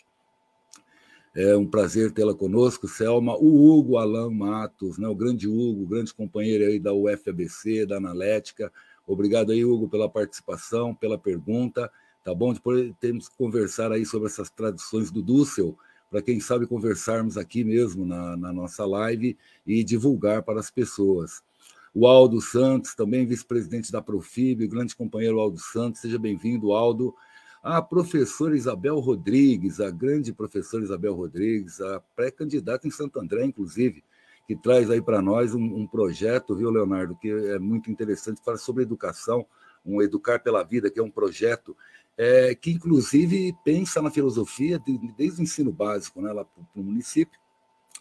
É um prazer tê-la conosco, Selma. O Hugo Alan Matos, né, o grande Hugo, grande companheiro aí da UFABC, da Analética. Obrigado aí, Hugo, pela participação, pela pergunta. Tá bom? Depois temos que conversar aí sobre essas traduções do Dussel, para quem sabe conversarmos aqui mesmo na nossa live e divulgar para as pessoas. O Aldo Santos, também vice-presidente da Profib, grande companheiro Aldo Santos, seja bem-vindo, Aldo. A professora Isabel Rodrigues, a grande professora Isabel Rodrigues, a pré-candidata em Santo André, inclusive, que traz aí para nós um projeto, viu, Leonardo, que é muito interessante, fala sobre educação, um Educar pela Vida, que é um projeto que, inclusive, pensa na filosofia desde o ensino básico, né, lá para o município,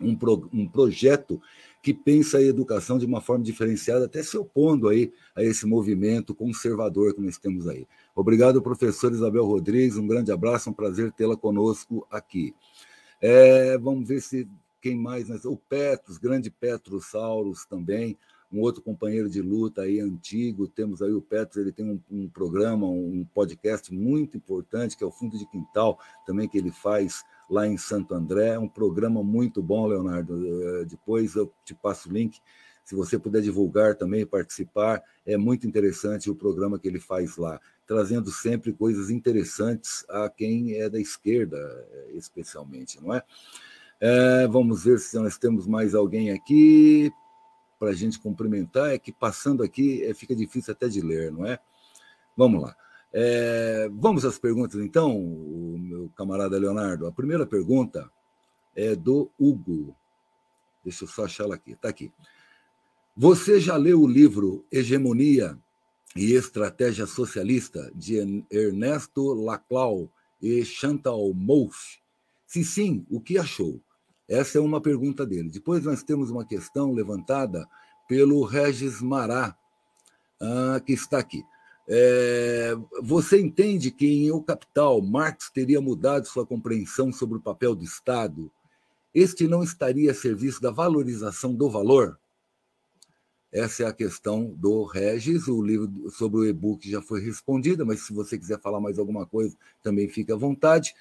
um projeto que pensa a educação de uma forma diferenciada, até se opondo aí a esse movimento conservador que nós temos aí. Obrigado, professor Isabel Rodrigues, um grande abraço, um prazer tê-la conosco aqui. Vamos ver se quem mais, né? O Petros, grande Petros Sauros também, um outro companheiro de luta aí antigo. Temos aí o Petros, ele tem um programa, um podcast muito importante, que é o Fundo de Quintal, também que ele faz lá em Santo André, um programa muito bom, Leonardo. Depois eu te passo o link. Se você puder divulgar também, participar, é muito interessante o programa que ele faz lá, trazendo sempre coisas interessantes a quem é da esquerda, especialmente, não é? Vamos ver se nós temos mais alguém aqui para a gente cumprimentar. É que passando aqui fica difícil até de ler, não é? Vamos lá. Vamos às perguntas, então, o meu camarada Leonardo. A primeira pergunta é do Hugo. Deixa eu só achar ela aqui. Está aqui. Você já leu o livro Hegemonia e Estratégia Socialista, de Ernesto Laclau e Chantal Mouffe? Se sim, o que achou? Essa é uma pergunta dele. Depois nós temos uma questão levantada pelo Regis Mará, que está aqui. Você entende que em O Capital, Marx teria mudado sua compreensão sobre o papel do Estado? Este não estaria a serviço da valorização do valor? Essa é a questão do Regis. O livro sobre o e-book já foi respondido, mas se você quiser falar mais alguma coisa, também fique à vontade.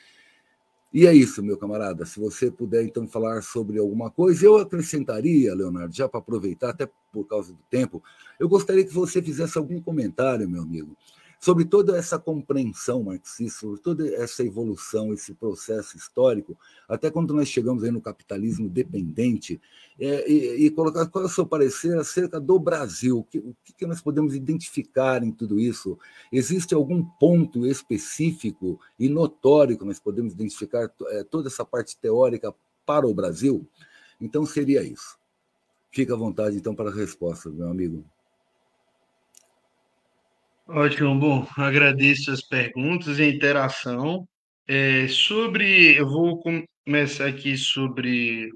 E é isso, meu camarada. Se você puder, então, falar sobre alguma coisa, eu acrescentaria, Leonardo, já para aproveitar, até por causa do tempo, eu gostaria que você fizesse algum comentário, meu amigo, sobre toda essa compreensão marxista, sobre toda essa evolução, esse processo histórico, até quando nós chegamos aí no capitalismo dependente, e colocar qual é o seu parecer acerca do Brasil, o que nós podemos identificar em tudo isso? Existe algum ponto específico e notório que nós podemos identificar toda essa parte teórica para o Brasil? Então, seria isso. Fica à vontade, então, para a resposta, meu amigo. Ótimo, bom, agradeço as perguntas e a interação. Eu vou começar aqui sobre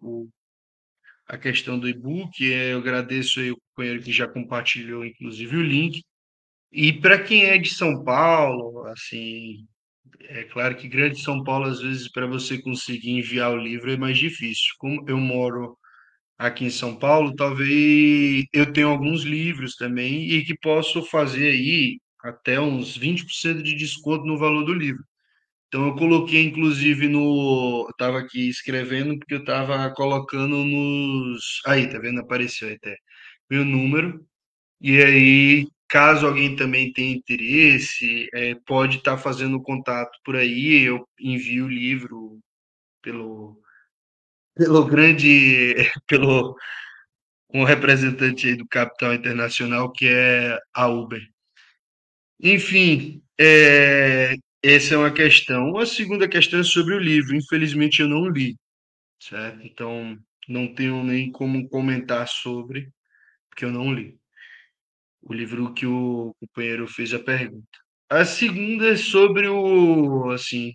a questão do e-book. Eu agradeço aí o companheiro que já compartilhou, inclusive, o link. E para quem é de São Paulo, assim, é claro que grande São Paulo, às vezes, para você conseguir enviar o livro é mais difícil. Como eu moro aqui em São Paulo, talvez eu tenha alguns livros também e que posso fazer aí até uns 20% de desconto no valor do livro. Então eu coloquei inclusive eu estava aqui escrevendo porque eu estava colocando aí, tá vendo? Apareceu até meu número. E aí, caso alguém também tenha interesse, pode estar fazendo contato por aí, eu envio o livro pelo pelo grande pelo um representante aí do capital internacional, que é a Uber. Enfim, essa é uma questão. A segunda questão é sobre o livro. Infelizmente, eu não li, certo? Então, não tenho nem como comentar sobre, porque eu não li o livro que o companheiro fez a pergunta. A segunda é sobre assim,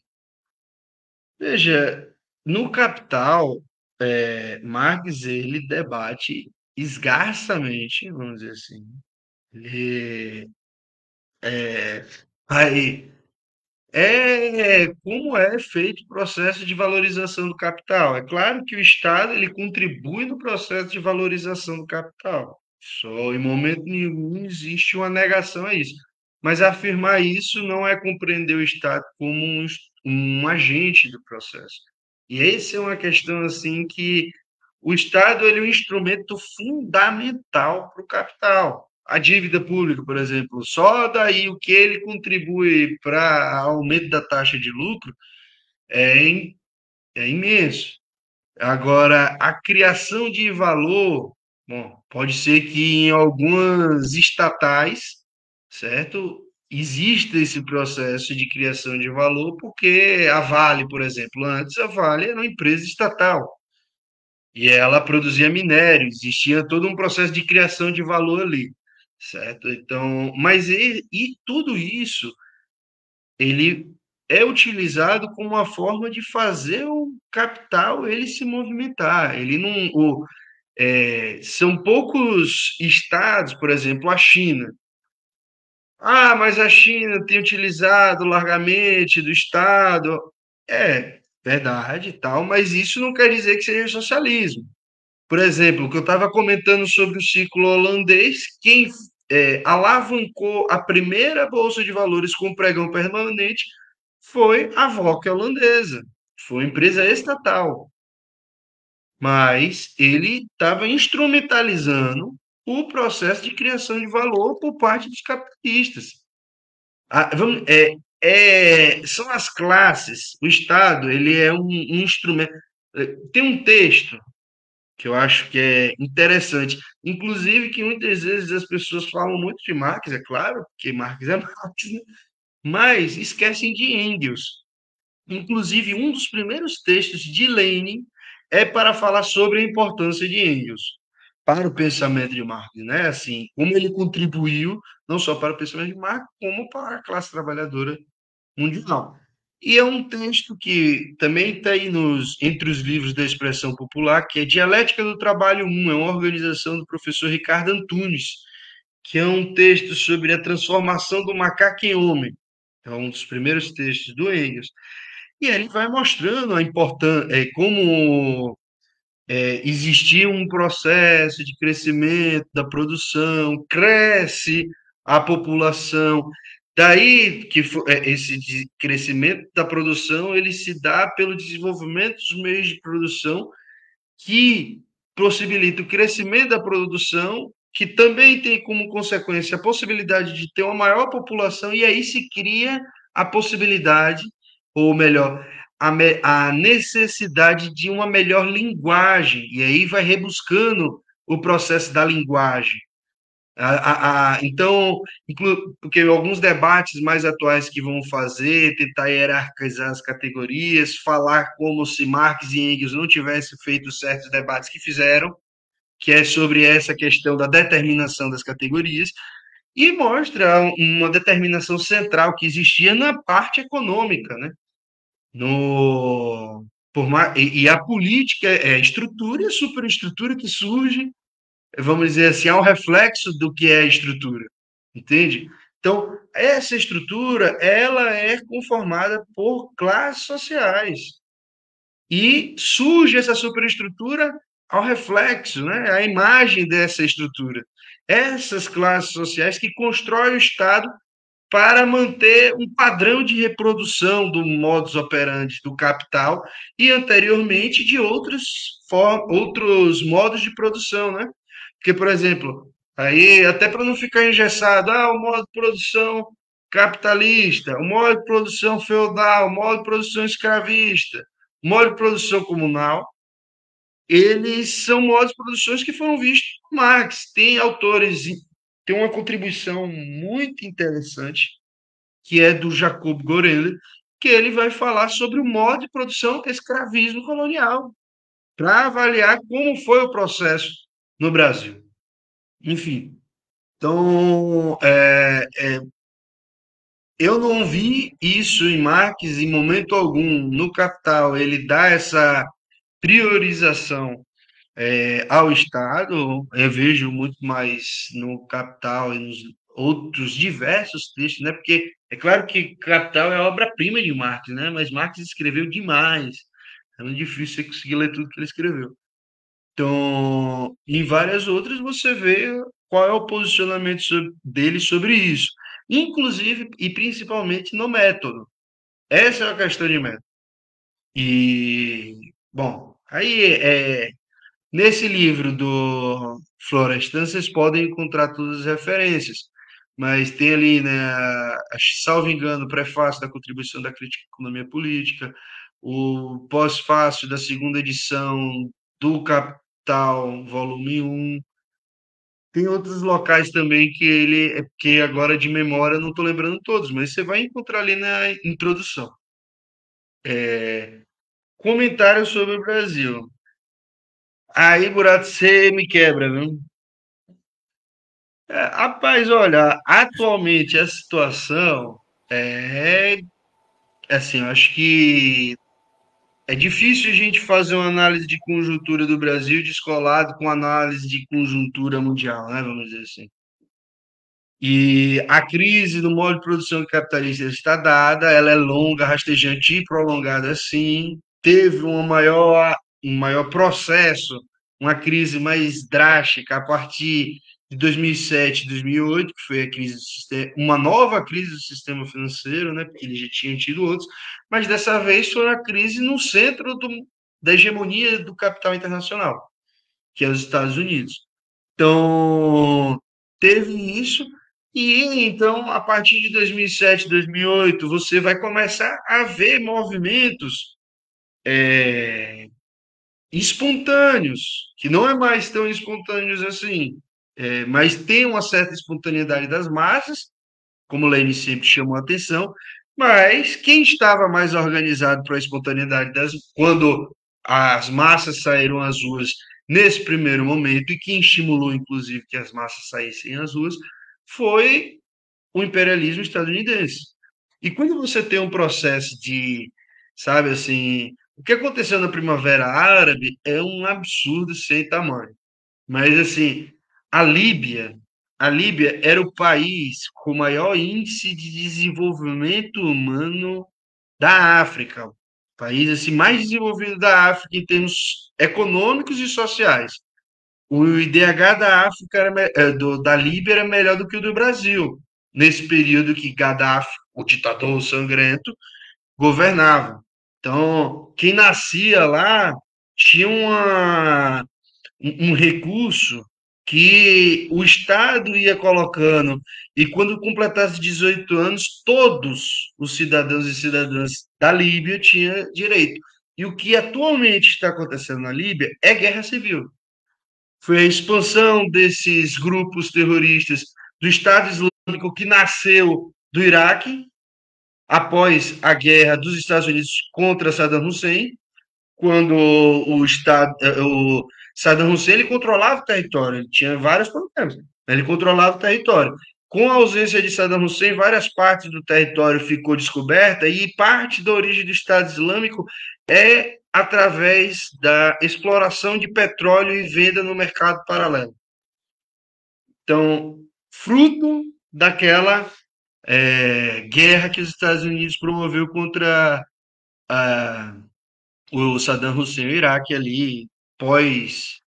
veja, no Capital, Marx ele debate esgarçamente, vamos dizer assim, ele aí como é feito o processo de valorização do capital. É claro que o Estado ele contribui no processo de valorização do capital. Só em momento nenhum existe uma negação a isso. Mas afirmar isso não é compreender o Estado como um agente do processo. E essa é uma questão assim que o Estado ele é um instrumento fundamental para o capital. A dívida pública, por exemplo, só daí o que ele contribui para aumento da taxa de lucro é, é imenso. Agora, a criação de valor, bom, pode ser que em algumas estatais, certo? Exista esse processo de criação de valor, porque a Vale, por exemplo, antes a Vale era uma empresa estatal e ela produzia minério, existia todo um processo de criação de valor ali, certo? Então, e tudo isso ele é utilizado como uma forma de fazer o capital ele se movimentar. Ele não, são poucos estados, por exemplo, a China. Ah, mas a China tem utilizado largamente do Estado. É verdade e tal, mas isso não quer dizer que seja socialismo. Por exemplo, o que eu estava comentando sobre o ciclo holandês, quem alavancou a primeira bolsa de valores com pregão permanente foi a VOC holandesa, foi uma empresa estatal, mas ele estava instrumentalizando o processo de criação de valor por parte dos capitalistas. São as classes, o Estado, ele é um instrumento. Tem um texto que eu acho que é interessante, inclusive que muitas vezes as pessoas falam muito de Marx, é claro, porque Marx é Marx, né? Mas esquecem de Engels. Inclusive, um dos primeiros textos de Lenin é para falar sobre a importância de Engels para o pensamento de Marx, né? Assim, como ele contribuiu não só para o pensamento de Marx, como para a classe trabalhadora mundial. E é um texto que também está aí entre os livros da expressão popular, que é Dialética do Trabalho 1, é uma organização do professor Ricardo Antunes, que é um texto sobre a transformação do macaco em homem. É um dos primeiros textos do Engels. E aí ele vai mostrando a importância, como existia um processo de crescimento da produção, cresce a população. Daí que esse crescimento da produção ele se dá pelo desenvolvimento dos meios de produção que possibilita o crescimento da produção, que também tem como consequência a possibilidade de ter uma maior população, e aí se cria a possibilidade, ou melhor, a necessidade de uma melhor linguagem, e aí vai rebuscando o processo da linguagem. Então, porque alguns debates mais atuais que vão fazer, tentar hierarquizar as categorias, falar como se Marx e Engels não tivessem feito certos debates que fizeram, que é sobre essa questão da determinação das categorias, e mostra uma determinação central que existia na parte econômica, né? No, e a política é a estrutura e a superestrutura que surge, vamos dizer assim, é um reflexo do que é a estrutura, entende? Então, essa estrutura, ela é conformada por classes sociais e surge essa superestrutura ao reflexo, né? A imagem dessa estrutura. Essas classes sociais que constroem o Estado para manter um padrão de reprodução do modus operandi do capital e anteriormente de outros modos de produção, né? Porque, por exemplo, aí até para não ficar engessado, o modo de produção capitalista, o modo de produção feudal, o modo de produção escravista, o modo de produção comunal, eles são modos de produções que foram vistos por Marx. Tem autores, tem uma contribuição muito interessante que é do Jacob Gorender, que ele vai falar sobre o modo de produção escravismo colonial, para avaliar como foi o processo no Brasil. Enfim, então, eu não vi isso em Marx em momento algum. No Capital, ele dá essa priorização ao Estado. Eu vejo muito mais no Capital e nos outros diversos textos, né? Porque é claro que Capital é a obra-prima de Marx, né? Mas Marx escreveu demais. É muito difícil você conseguir ler tudo que ele escreveu. Então, em várias outras você vê qual é o posicionamento dele sobre isso, inclusive e principalmente no método. Essa é a questão de método. E, bom, aí nesse livro do Florestan vocês podem encontrar todas as referências, mas tem ali, né, salvo engano, o prefácio da contribuição da crítica à economia política, o pós-fácio da segunda edição do Capital, volume 1. Tem outros locais também que que agora de memória eu não estou lembrando todos, mas você vai encontrar ali na introdução. Comentário sobre o Brasil. Aí, Burato, você me quebra, viu? Rapaz, olha, atualmente a situação é assim, eu acho que é difícil a gente fazer uma análise de conjuntura do Brasil descolado com análise de conjuntura mundial, né? Vamos dizer assim. E a crise no modo de produção capitalista está dada, ela é longa, rastejante e prolongada, assim. Teve um maior processo, uma crise mais drástica a partir de 2007, 2008, que foi a crise do sistema, uma nova crise do sistema financeiro, né, porque ele já tinha tido outros, mas dessa vez foi uma crise no centro da hegemonia do capital internacional, que é os Estados Unidos. Então, teve isso, e então, a partir de 2007, 2008, você vai começar a ver movimentos espontâneos, que não é mais tão espontâneos assim, mas tem uma certa espontaneidade das massas, como o Lênin sempre chamou a atenção, mas quem estava mais organizado para a espontaneidade das quando as massas saíram às ruas nesse primeiro momento, e quem estimulou, inclusive, que as massas saíssem às ruas, foi o imperialismo estadunidense. E quando você tem um processo de, sabe assim, o que aconteceu na Primavera Árabe é um absurdo sem tamanho. Mas assim, a Líbia, a Líbia era o país com o maior índice de desenvolvimento humano da África, o país assim mais desenvolvido da África em termos econômicos e sociais. O IDH da África da Líbia era melhor do que o do Brasil, nesse período que Gaddafi, o ditador sangrento, governava. Então, quem nascia lá tinha um recurso que o Estado ia colocando, e quando completasse 18 anos, todos os cidadãos e cidadãs da Líbia tinham direito. E o que atualmente está acontecendo na Líbia é guerra civil. Foi a expansão desses grupos terroristas do Estado Islâmico que nasceu do Iraque após a guerra dos Estados Unidos contra Saddam Hussein, quando o Saddam Hussein ele controlava o território, ele tinha vários problemas, ele controlava o território. Com a ausência de Saddam Hussein, várias partes do território ficou descoberta e parte da origem do Estado Islâmico é através da exploração de petróleo e venda no mercado paralelo. Então, fruto daquela guerra que os Estados Unidos promoveu contra a, o Saddam Hussein e o Iraque ali, pós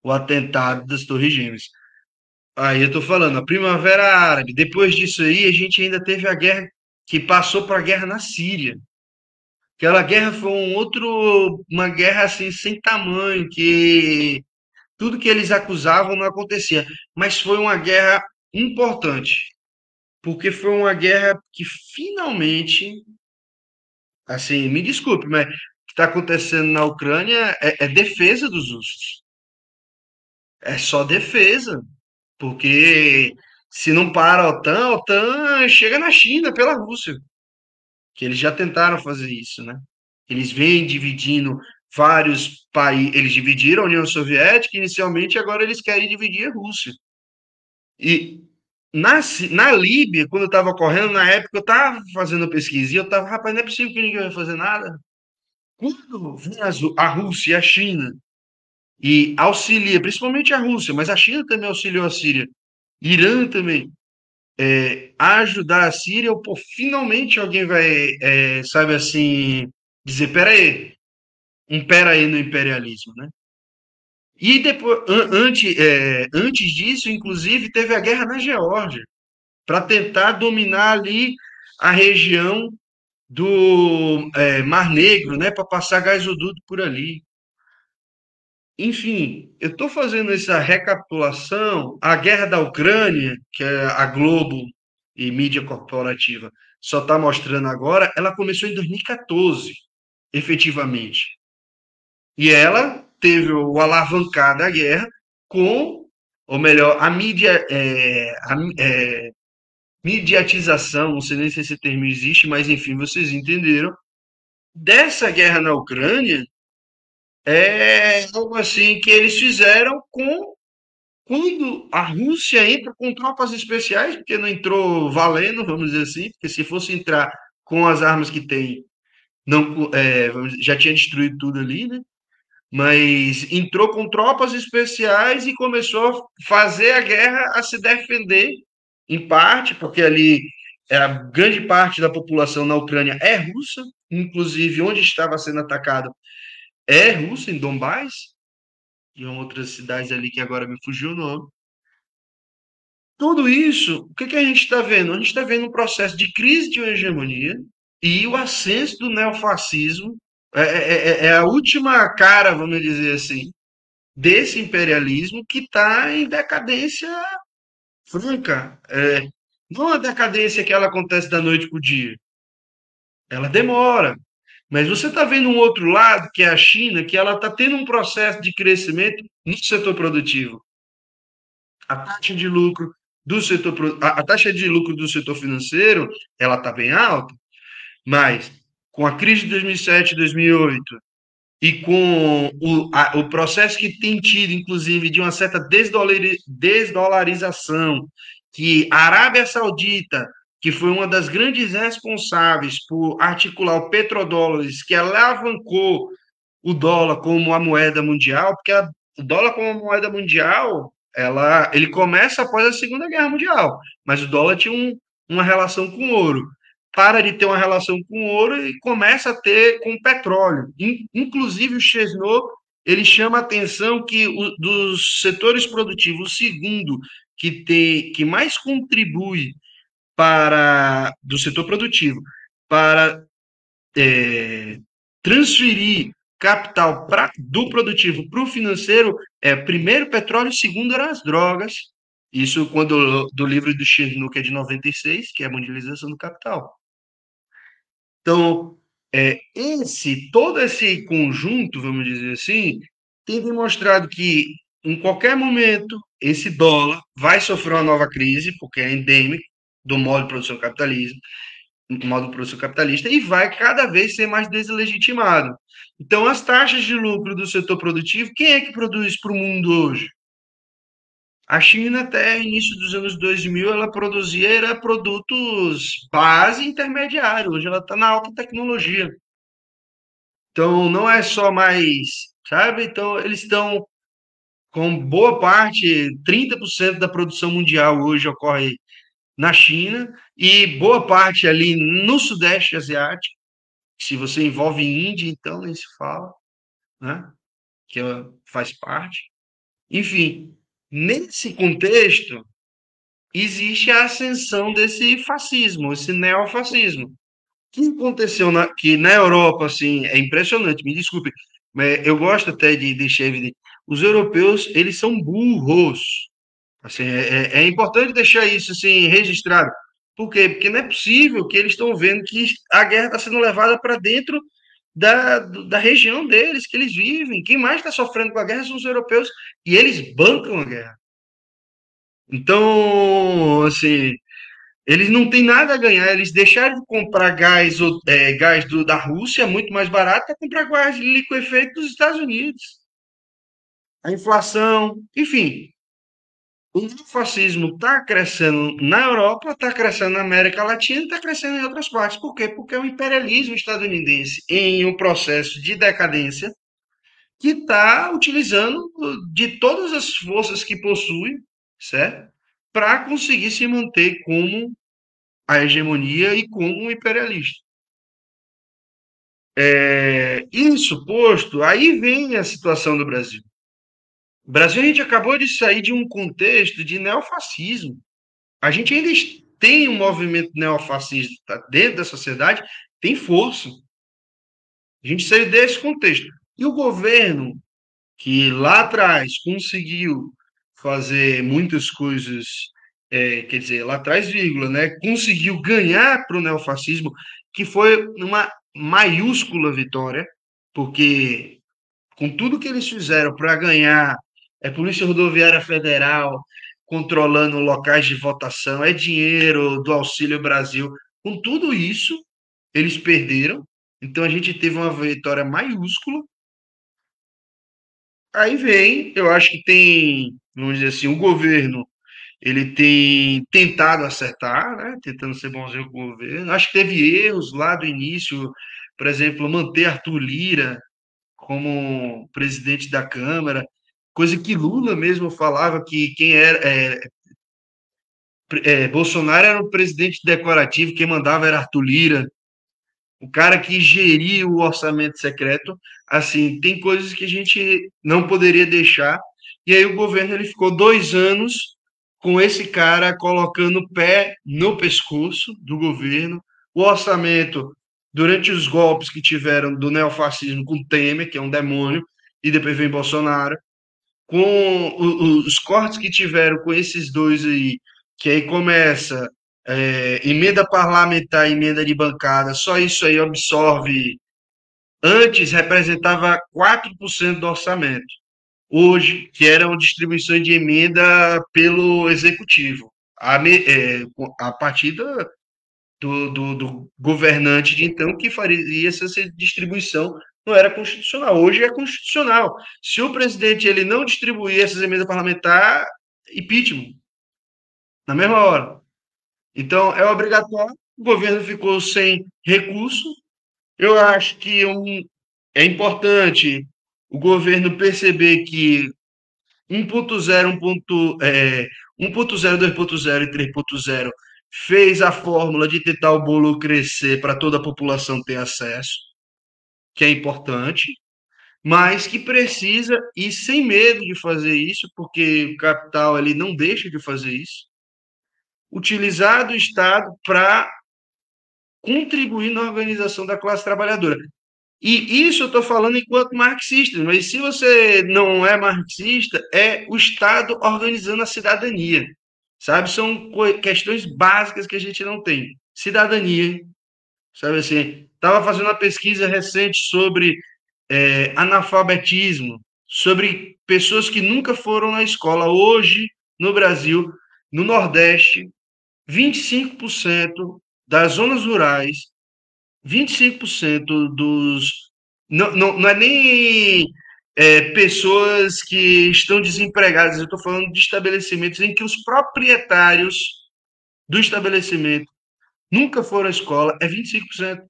o atentado das Torres Gêmeas. Aí eu estou falando, a Primavera Árabe. Depois disso aí, a gente ainda teve a guerra que passou para a guerra na Síria. Aquela guerra foi uma guerra assim sem tamanho, que tudo que eles acusavam não acontecia. Mas foi uma guerra importante, porque foi uma guerra que finalmente, assim, me desculpe, mas o que está acontecendo na Ucrânia é defesa dos russos. É só defesa, porque se não para a OTAN chega na China pela Rússia, que eles já tentaram fazer isso, né? Eles vêm dividindo vários países, eles dividiram a União Soviética inicialmente, agora eles querem dividir a Rússia. E na Líbia, quando eu estava correndo, na época eu estava fazendo pesquisa e eu estava, rapaz, não é possível que ninguém vai fazer nada. Quando vem a Rússia e a China e auxilia, principalmente a Rússia, mas a China também auxiliou a Síria, Irã também, a ajudar a Síria, pô, finalmente alguém vai, sabe assim, dizer, pera aí no imperialismo, né? E depois, antes disso, inclusive, teve a guerra na Geórgia, para tentar dominar ali a região do Mar Negro, né, para passar gasoduto por ali. Enfim, eu estou fazendo essa recapitulação. A guerra da Ucrânia, que é a Globo e mídia corporativa só está mostrando agora, ela começou em 2014, efetivamente. E ela teve o alavancar da guerra com, ou melhor, a mídia, mediatização, não sei nem se esse termo existe, mas enfim, vocês entenderam, dessa guerra na Ucrânia, é algo assim que eles fizeram com quando a Rússia entra com tropas especiais, porque não entrou valendo, vamos dizer assim, porque se fosse entrar com as armas que tem, não, já tinha destruído tudo ali, né? Mas entrou com tropas especiais e começou a fazer a guerra, a se defender, em parte, porque ali a grande parte da população na Ucrânia é russa, inclusive onde estava sendo atacado é russa, em Donbás, e outras cidades ali que agora me fugiu o nome. Tudo isso, o que, que a gente está vendo? A gente está vendo um processo de crise de hegemonia e o ascenso do neofascismo. É a última cara, vamos dizer assim, desse imperialismo que está em decadência franca. Não a decadência que ela acontece da noite para o dia, ela demora. Mas você está vendo um outro lado, que é a China, que ela está tendo um processo de crescimento no setor produtivo. A taxa de lucro do setor, a taxa de lucro do setor financeiro, ela está bem alta, mas com a crise de 2007 e 2008 e com o processo que tem tido, inclusive, de uma certa desdolarização, que a Arábia Saudita, que foi uma das grandes responsáveis por articular o petrodólares, que alavancou o dólar como a moeda mundial, porque o dólar como moeda mundial, ele começa após a Segunda Guerra Mundial, mas o dólar tinha uma relação com o ouro. Para de ter uma relação com o ouro e começa a ter com o petróleo. Inclusive o Chesnot, ele chama a atenção que dos setores produtivos, o segundo que mais contribui para do setor produtivo para transferir capital do produtivo para o financeiro primeiro petróleo, segundo eram as drogas. Isso quando do livro do Chernow, que é de 96, que é a mundialização do capital. Então, todo esse conjunto, vamos dizer assim, tem demonstrado que em qualquer momento esse dólar vai sofrer uma nova crise, porque é endêmico do modo de produção capitalismo, modo de produção capitalista, e vai cada vez ser mais deslegitimado. Então, as taxas de lucro do setor produtivo, quem é que produz para o mundo hoje? A China, até o início dos anos 2000, ela produzia produtos base intermediário. Hoje ela está na alta tecnologia. Então, não é só mais, sabe? Então, eles estão com boa parte, 30% da produção mundial hoje ocorre na China e boa parte ali no Sudeste Asiático. Se você envolve Índia, então nem se fala, né? Que faz parte. Enfim, nesse contexto, existe a ascensão desse fascismo, esse neofascismo. O que aconteceu que na Europa, assim, é impressionante, me desculpe, mas eu gosto até de deixar evidente, os europeus, eles são burros. Assim, é importante deixar isso assim, registrado. Por quê? Porque não é possível que eles estão vendo que a guerra está sendo levada para dentro da região deles, que eles vivem. Quem mais está sofrendo com a guerra são os europeus, e eles bancam a guerra. Então, assim, eles não têm nada a ganhar, eles deixaram de comprar gás, gás da Rússia, muito mais barato, para comprar gás liquefeito dos Estados Unidos. A inflação, enfim, o fascismo está crescendo na Europa, está crescendo na América Latina e está crescendo em outras partes. Por quê? Porque é o imperialismo estadunidense em um processo de decadência que está utilizando de todas as forças que possui, certo? Para conseguir se manter como a hegemonia e como um imperialista. Isso posto, aí vem a situação do Brasil. O Brasil, a gente acabou de sair de um contexto de neofascismo. A gente ainda tem um movimento neofascista dentro da sociedade, tem força. A gente saiu desse contexto. E o governo, que lá atrás conseguiu fazer muitas coisas, quer dizer, lá atrás, vírgula, né, conseguiu ganhar para o neofascismo, que foi uma maiúscula vitória, porque com tudo que eles fizeram para ganhar, Polícia Rodoviária Federal controlando locais de votação, dinheiro do Auxílio Brasil, com tudo isso, eles perderam. Então a gente teve uma vitória maiúscula. Aí vem, eu acho que tem, vamos dizer assim, o governo, ele tem tentado acertar, né? Tentando ser bonzinho com o governo. Acho que teve erros lá do início, por exemplo, manter Arthur Lira como presidente da Câmara, coisa que Lula mesmo falava que quem era Bolsonaro era o presidente decorativo, quem mandava era Arthur Lira, o cara que geria o orçamento secreto. Assim, tem coisas que a gente não poderia deixar. E aí o governo ele ficou 2 anos com esse cara colocando o pé no pescoço do governo. O orçamento, durante os golpes que tiveram do neofascismo com Temer, que é um demônio, e depois vem Bolsonaro, com os cortes que tiveram com esses dois aí, que aí começa emenda parlamentar, emenda de bancada, só isso aí absorve. Antes representava 4% do orçamento. Hoje, que eram distribuições de emenda pelo executivo, a partir do governante de então que faria essa distribuição. Não era constitucional. Hoje é constitucional. Se o presidente ele não distribuir essas emendas parlamentares, impeachment, na mesma hora. Então, é obrigatório. O governo ficou sem recurso. Eu acho que é importante o governo perceber que 1.0, 1.0, 2.0 e 3.0 fez a fórmula de tentar o bolo crescer para toda a população ter acesso, que é importante, mas que precisa ir sem medo de fazer isso, porque o capital ele não deixa de fazer isso, utilizar do Estado para contribuir na organização da classe trabalhadora. E isso eu estou falando enquanto marxista, mas se você não é marxista, é o Estado organizando a cidadania, sabe? São questões básicas que a gente não tem. Cidadania, sabe assim? Estava fazendo uma pesquisa recente sobre analfabetismo, sobre pessoas que nunca foram na escola. Hoje, no Brasil, no Nordeste, 25% das zonas rurais, 25% dos. Não é nem pessoas que estão desempregadas, eu estou falando de estabelecimentos em que os proprietários do estabelecimento nunca foram à escola, é 25%.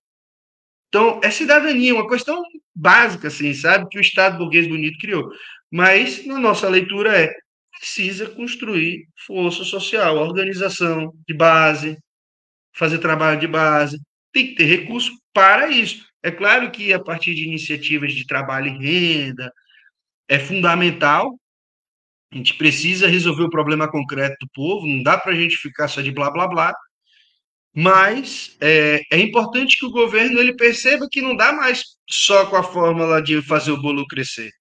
Então, é cidadania, uma questão básica, assim, sabe, que o Estado burguês bonito criou. Mas, na nossa leitura, precisa construir força social, organização de base, fazer trabalho de base, tem que ter recurso para isso. É claro que a partir de iniciativas de trabalho e renda é fundamental, a gente precisa resolver o problema concreto do povo, não dá para a gente ficar só de blá blá blá, mas é importante que o governo ele perceba que não dá mais só com a fórmula de fazer o bolo crescer.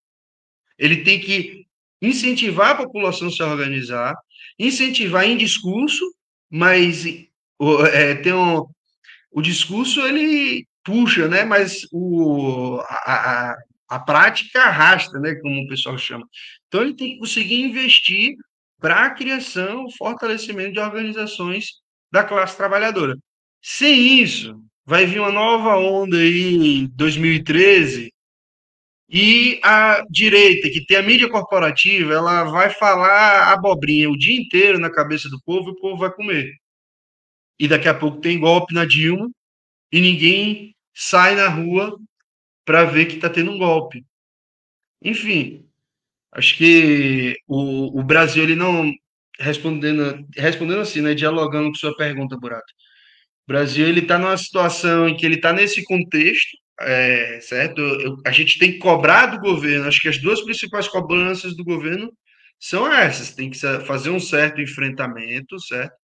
Ele tem que incentivar a população a se organizar, incentivar em discurso, mas tem o discurso ele puxa, né? Mas a prática arrasta, né? Como o pessoal chama. Então ele tem que conseguir investir para a criação, fortalecimento de organizações da classe trabalhadora. Sem isso, vai vir uma nova onda aí em 2013 e a direita, que tem a mídia corporativa, ela vai falar abobrinha o dia inteiro na cabeça do povo e o povo vai comer. E daqui a pouco tem golpe na Dilma, e ninguém sai na rua para ver que está tendo um golpe. Enfim, acho que o Brasil, ele não. Respondendo assim, né, dialogando com sua pergunta, Burato. O Brasil ele está numa situação em que ele está nesse contexto, certo? A gente tem que cobrar do governo. Acho que as duas principais cobranças do governo são essas. Tem que fazer um certo enfrentamento, certo?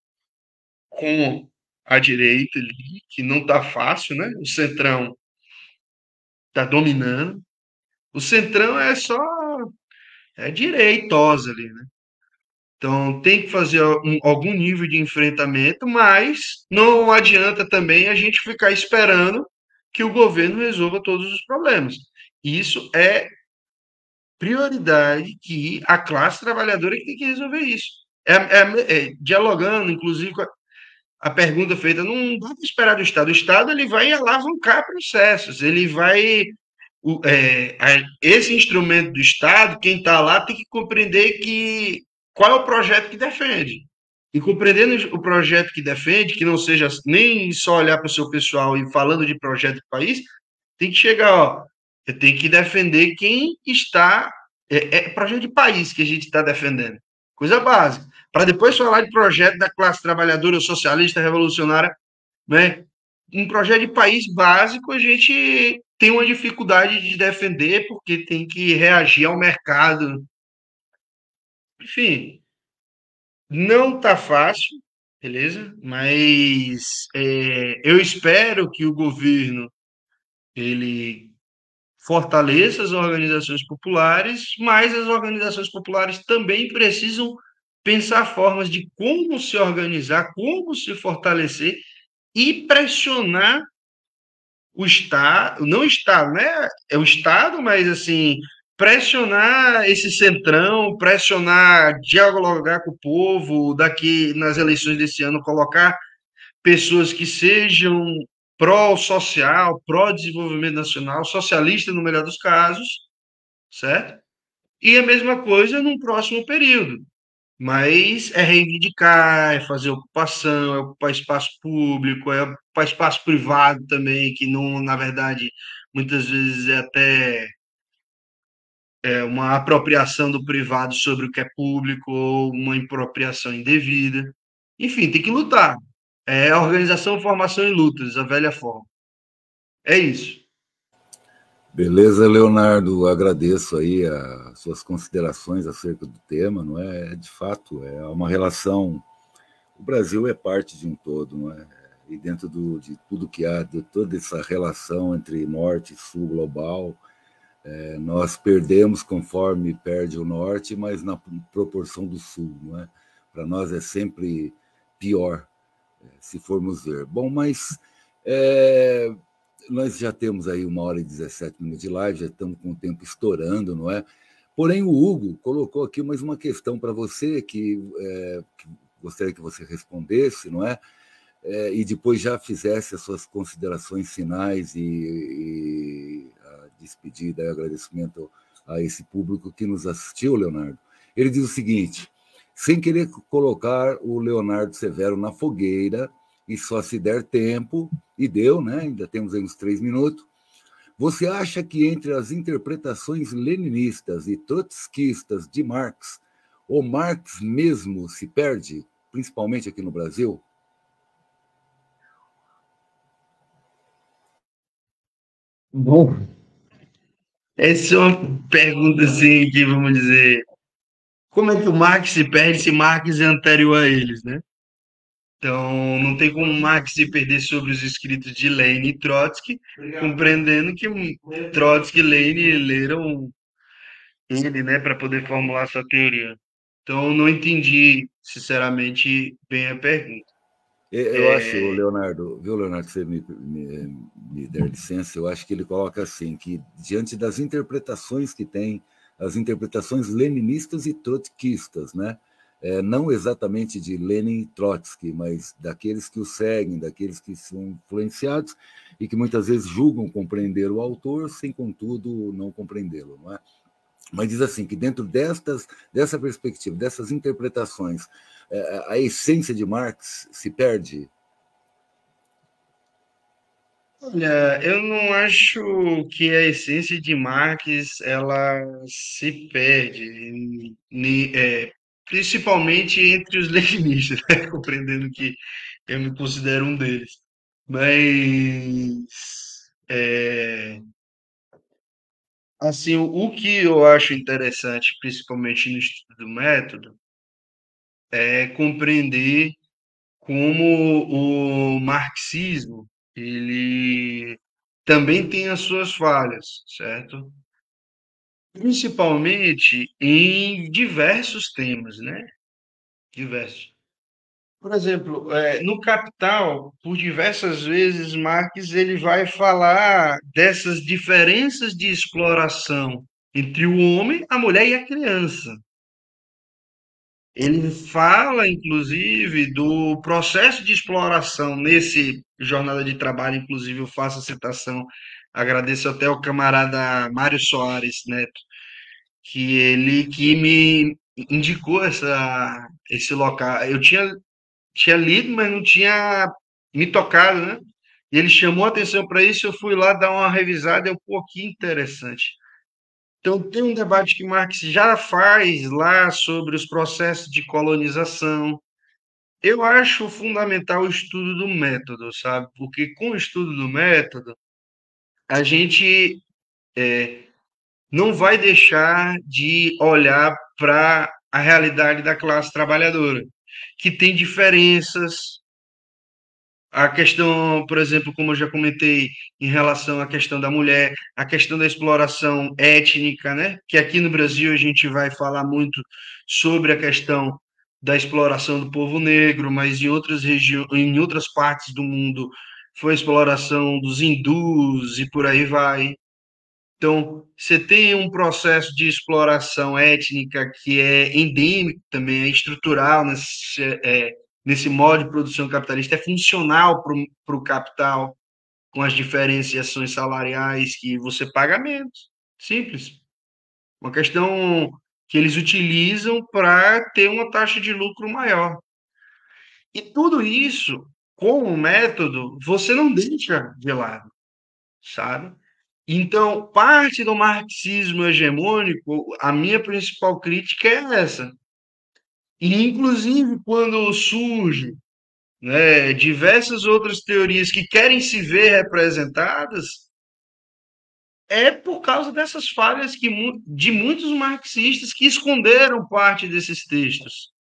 Com a direita ali, que não está fácil, né? O Centrão está dominando. O Centrão é só direitosa ali, né? Então tem que fazer algum nível de enfrentamento, mas não adianta também a gente ficar esperando que o governo resolva todos os problemas. Isso é prioridade que a classe trabalhadora tem que resolver isso. Dialogando, inclusive, com a pergunta feita, não dá para esperar do Estado. O Estado ele vai alavancar processos, ele vai esse instrumento do Estado, quem está lá tem que compreender que qual é o projeto que defende. E compreendendo o projeto que defende, que não seja nem só olhar para o seu pessoal e falando de projeto de país, tem que chegar, ó, tem que defender quem está. É projeto de país que a gente está defendendo. Coisa básica. Para depois falar de projeto da classe trabalhadora, socialista, revolucionária, né? Um projeto de país básico, a gente tem uma dificuldade de defender porque tem que reagir ao mercado. Enfim, não está fácil, beleza? Mas eu espero que o governo ele fortaleça as organizações populares, mas as organizações populares também precisam pensar formas de como se organizar, como se fortalecer e pressionar o Estado, não o Estado, né? É o Estado, mas assim, pressionar esse centrão, pressionar, dialogar com o povo, daqui nas eleições desse ano, colocar pessoas que sejam pró-social, pró-desenvolvimento nacional, socialista no melhor dos casos, certo? E a mesma coisa num próximo período. Mas é reivindicar, é fazer ocupação, é ocupar espaço público, é ocupar espaço privado também, que não, na verdade, muitas vezes é até uma apropriação do privado sobre o que é público ou uma apropriação indevida. Enfim, tem que lutar. É organização, formação e lutas, a velha forma. É isso. Beleza, Leonardo, agradeço aí as suas considerações acerca do tema, não é? De fato, é uma relação. O Brasil é parte de um todo, não é? E dentro de tudo que há, de toda essa relação entre norte e sul global, nós perdemos conforme perde o norte, mas na proporção do sul, não é? Para nós é sempre pior, se formos ver. Bom, mas nós já temos aí 1h17 de live, já estamos com o tempo estourando, não é? Porém, o Hugo colocou aqui mais uma questão para você que gostaria que você respondesse, não é? E depois já fizesse as suas considerações finais e a despedida e agradecimento a esse público que nos assistiu, Leonardo. Ele diz o seguinte: sem querer colocar o Leonardo Severo na fogueira, e só se der tempo, e deu, né? Ainda temos aí uns 3 minutos. Você acha que entre as interpretações leninistas e trotskistas de Marx, o Marx mesmo se perde, principalmente aqui no Brasil? Bom, essa é uma pergunta assim que vamos dizer, como é que o Marx se perde se Marx é anterior a eles, né? Então, não tem como Marx se perder sobre os escritos de Lenin e Trotsky, compreendendo que Trotsky e Lenin leram ele, né, para poder formular sua teoria. Então, não entendi, sinceramente, bem a pergunta. Eu acho, Leonardo, viu, Leonardo, que você me der licença, eu acho que ele coloca assim, que diante das interpretações que tem, as interpretações leninistas e trotskistas, né? Não exatamente de Lenin e Trotsky, mas daqueles que o seguem, daqueles que são influenciados e que muitas vezes julgam compreender o autor sem, contudo, não compreendê-lo, não é? Mas diz assim, que dentro dessa perspectiva, dessas interpretações, a essência de Marx se perde? Olha, eu não acho que a essência de Marx ela se perde, principalmente entre os leninistas, né? Compreendendo que eu me considero um deles. Mas, é, assim, o que eu acho interessante, principalmente no estudo do método, é compreender como o marxismo ele também tem as suas falhas, certo? Principalmente em diversos temas, né? Diversos. Por exemplo, no Capital, por diversas vezes, Marx ele vai falar dessas diferenças de exploração entre o homem, a mulher e a criança. Ele fala, inclusive, do processo de exploração nesse Jornada de Trabalho, inclusive eu faço a citação, agradeço até ao camarada Mário Soares Neto, que ele que me indicou esse local. Eu tinha lido, mas não tinha me tocado, né? E ele chamou a atenção para isso, eu fui lá dar uma revisada, eu, pô, que interessante. Então, tem um debate que Marx já faz lá sobre os processos de colonização. Eu acho fundamental o estudo do método, sabe? Porque com o estudo do método, a gente não vai deixar de olhar para a realidade da classe trabalhadora, que tem diferenças, A questão, por exemplo, como eu já comentei, em relação à questão da mulher, a questão da exploração étnica, né? Que aqui no Brasil a gente vai falar muito sobre a questão da exploração do povo negro, mas em outras regiões, em outras partes do mundo foi a exploração dos hindus e por aí vai. Então, você tem um processo de exploração étnica que é endêmico também, é estrutural nesse modo de produção capitalista, é funcional para o capital, com as diferenciações salariais que você paga menos. Simples. Uma questão que eles utilizam para ter uma taxa de lucro maior. E tudo isso, com o método, você não deixa de lado, sabe? Então, parte do marxismo hegemônico, a minha principal crítica é essa. E, inclusive, quando surge, né, diversas outras teorias que querem se ver representadas, é por causa dessas falhas de muitos marxistas que esconderam parte desses textos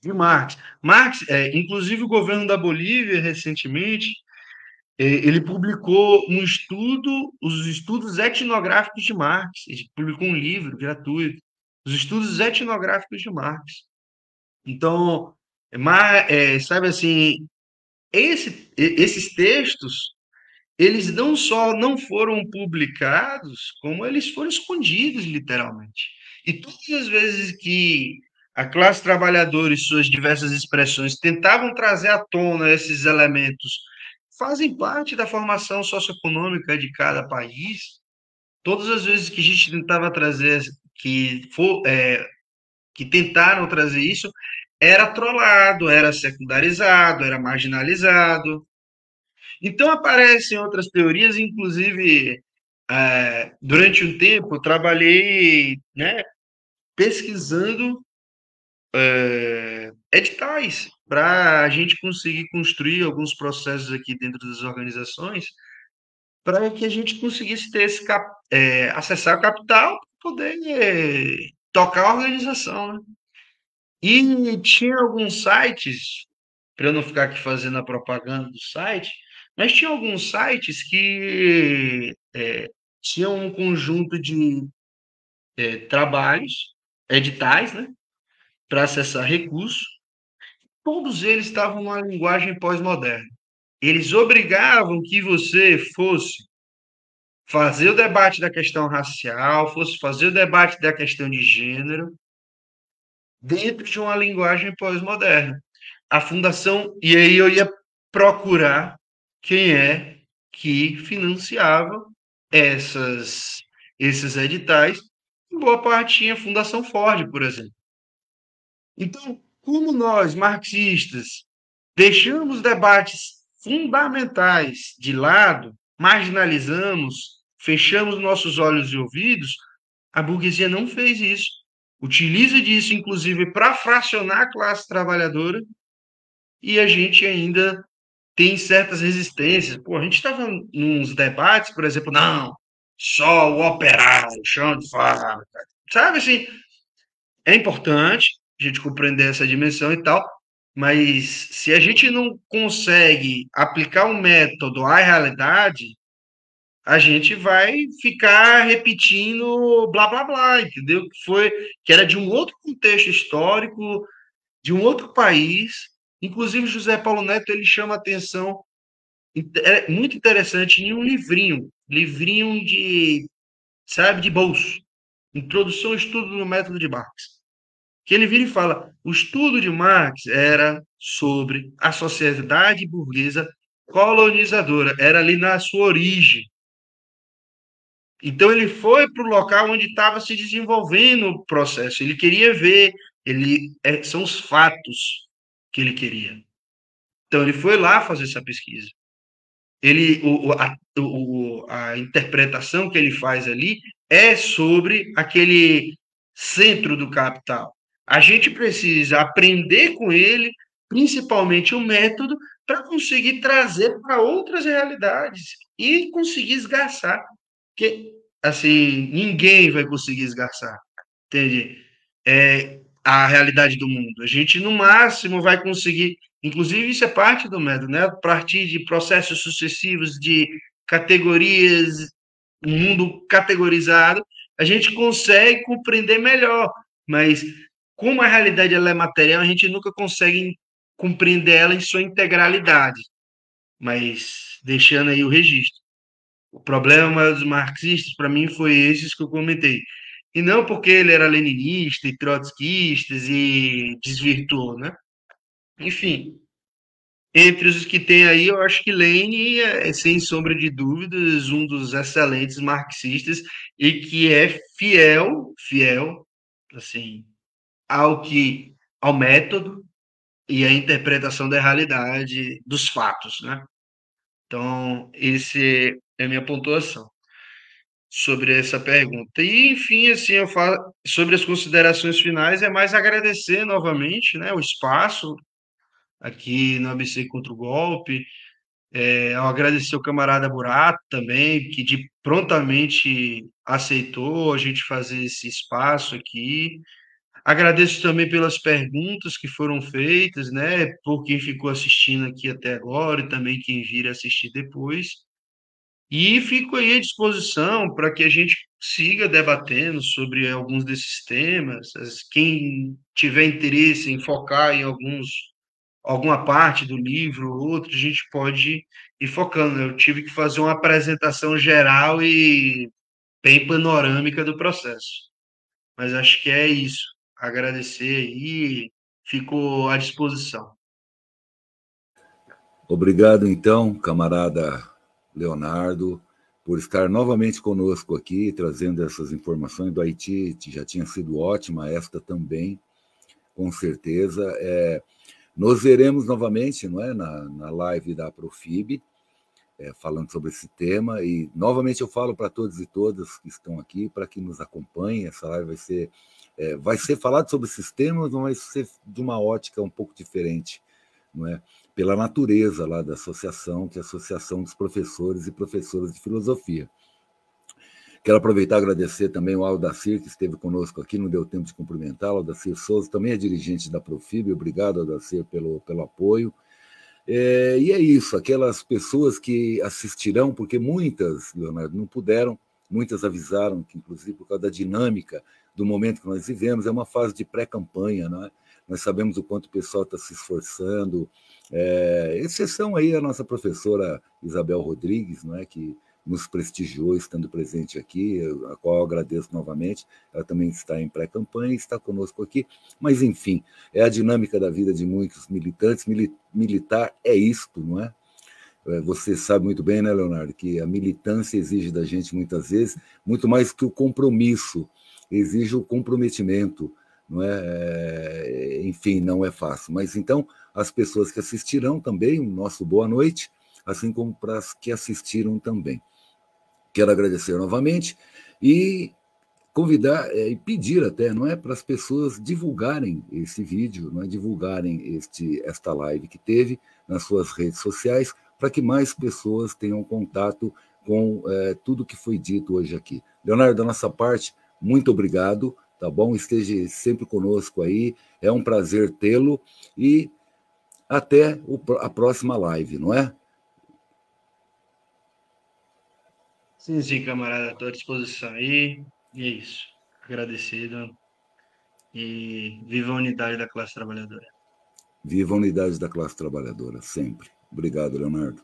de Marx. Marx, inclusive o governo da Bolívia, recentemente, ele publicou um estudo, os estudos etnográficos de Marx. Ele publicou um livro gratuito, os estudos etnográficos de Marx. Então, sabe assim, esses textos, eles não só não foram publicados, como eles foram escondidos, literalmente. E todas as vezes que a classe trabalhadora e suas diversas expressões tentavam trazer à tona esses elementos, fazem parte da formação socioeconômica de cada país. Todas as vezes que a gente tentava trazer, que tentaram trazer isso, era trollado, era secundarizado, era marginalizado. Então aparecem outras teorias, inclusive durante um tempo eu trabalhei, né, pesquisando editais para a gente conseguir construir alguns processos aqui dentro das organizações para que a gente conseguisse ter acessar o capital para poder tocar a organização, né? E tinha alguns sites, para eu não ficar aqui fazendo a propaganda do site, mas tinha alguns sites que tinham um conjunto de trabalhos, editais, né, para acessar recursos. Todos eles estavam numa linguagem pós-moderna. Eles obrigavam que você fosse fazer o debate da questão racial, fosse fazer o debate da questão de gênero, dentro de uma linguagem pós-moderna. A fundação, e aí eu ia procurar quem é que financiava esses editais. Em boa parte tinha a Fundação Ford, por exemplo. Então, como nós, marxistas, deixamos debates fundamentais de lado, marginalizamos, fechamos nossos olhos e ouvidos, a burguesia não fez isso. Utiliza disso, inclusive, para fracionar a classe trabalhadora e a gente ainda tem certas resistências. Pô, a gente estava nos debates, por exemplo, não, só o operário, chão de fábrica. Sabe assim, é importante a gente compreender essa dimensão e tal, mas se a gente não consegue aplicar um método à realidade, a gente vai ficar repetindo blá blá blá, entendeu? Que era de um outro contexto histórico, de um outro país. Inclusive José Paulo Neto ele chama atenção, é muito interessante em um livrinho de, sabe, de bolso, Introdução ao Estudo do Método de Marx, que ele vira e fala: o estudo de Marx era sobre a sociedade burguesa colonizadora, era ali na sua origem. Então ele foi para o local onde estava se desenvolvendo o processo. Ele queria ver, são os fatos que ele queria. Então ele foi lá fazer essa pesquisa. A interpretação que ele faz ali é sobre aquele centro do capital. A gente precisa aprender com ele, principalmente o método, para conseguir trazer para outras realidades e conseguir esgarçar. Porque, assim, ninguém vai conseguir esgarçar, entende? a realidade do mundo. A gente, no máximo, vai conseguir. Inclusive, isso é parte do método, né? A partir de processos sucessivos de categorias, um mundo categorizado, a gente consegue compreender melhor. Mas, como a realidade ela é material, a gente nunca consegue compreender ela em sua integralidade. Mas, deixando aí o registro. O problema dos marxistas, para mim, foi esses que eu comentei. E não porque ele era leninista e trotskista e desvirtuou, né? Enfim, entre os que tem aí, eu acho que Lenin é, sem sombra de dúvidas, um dos excelentes marxistas e que é fiel, assim, ao método e à interpretação da realidade, dos fatos, né? Então, esse é a minha pontuação sobre essa pergunta. E, enfim, assim, eu falo sobre as considerações finais, é mais agradecer novamente, né, o espaço aqui no ABC contra o golpe, eu agradecer o camarada Burato também, que de prontamente aceitou a gente fazer esse espaço aqui. Agradeço também pelas perguntas que foram feitas, né, por quem ficou assistindo aqui até agora e também quem vir assistir depois. E fico aí à disposição para que a gente siga debatendo sobre alguns desses temas. Quem tiver interesse em focar em alguma parte do livro ou outro, a gente pode ir focando. Eu tive que fazer uma apresentação geral e bem panorâmica do processo. Mas acho que é isso. Agradecer aí, fico à disposição. Obrigado, então, camarada Leonardo, por estar novamente conosco aqui, trazendo essas informações do Haiti. Já tinha sido ótima, esta também, com certeza. Nos veremos novamente, não é, na live da Profib, falando sobre esse tema. E, novamente, eu falo para todos e todas que estão aqui, para que nos acompanhem. Essa live vai ser falado sobre esses temas, mas vai ser de uma ótica um pouco diferente, não é? Pela natureza lá da associação, que é a Associação dos Professores e Professoras de Filosofia. Quero aproveitar e agradecer também o Aldacir, que esteve conosco aqui, não deu tempo de cumprimentá-lo. Aldacir Souza também é dirigente da Profib. Obrigado, Aldacir, pelo apoio. E é isso, aquelas pessoas que assistirão, porque muitas, Leonardo, não puderam, muitas avisaram que, inclusive, por causa da dinâmica do momento que nós vivemos, é uma fase de pré-campanha, não é? Nós sabemos o quanto o pessoal está se esforçando, exceção aí a nossa professora Isabel Rodrigues, não é? Que nos prestigiou estando presente aqui, a qual eu agradeço novamente. Ela também está em pré-campanha e está conosco aqui. Mas, enfim, é a dinâmica da vida de muitos militantes. Militar é isto, não é? Você sabe muito bem, né, Leonardo, que a militância exige da gente, muitas vezes, muito mais que o compromisso, exige o comprometimento, não é? Enfim, não é fácil. Mas, então, as pessoas que assistirão também, o nosso boa noite, assim como para as que assistiram também. Quero agradecer novamente e convidar e pedir até, não é, para as pessoas divulgarem esse vídeo, não é, divulgarem esta live que teve nas suas redes sociais, para que mais pessoas tenham contato com tudo que foi dito hoje aqui. Leonardo, da nossa parte, muito obrigado, tá bom? Esteja sempre conosco aí, é um prazer tê-lo e até a próxima live, não é? Sim, sim, camarada, estou à disposição aí. E é isso. Agradecido. E viva a unidade da classe trabalhadora. Viva a unidade da classe trabalhadora, sempre. Obrigado, Leonardo.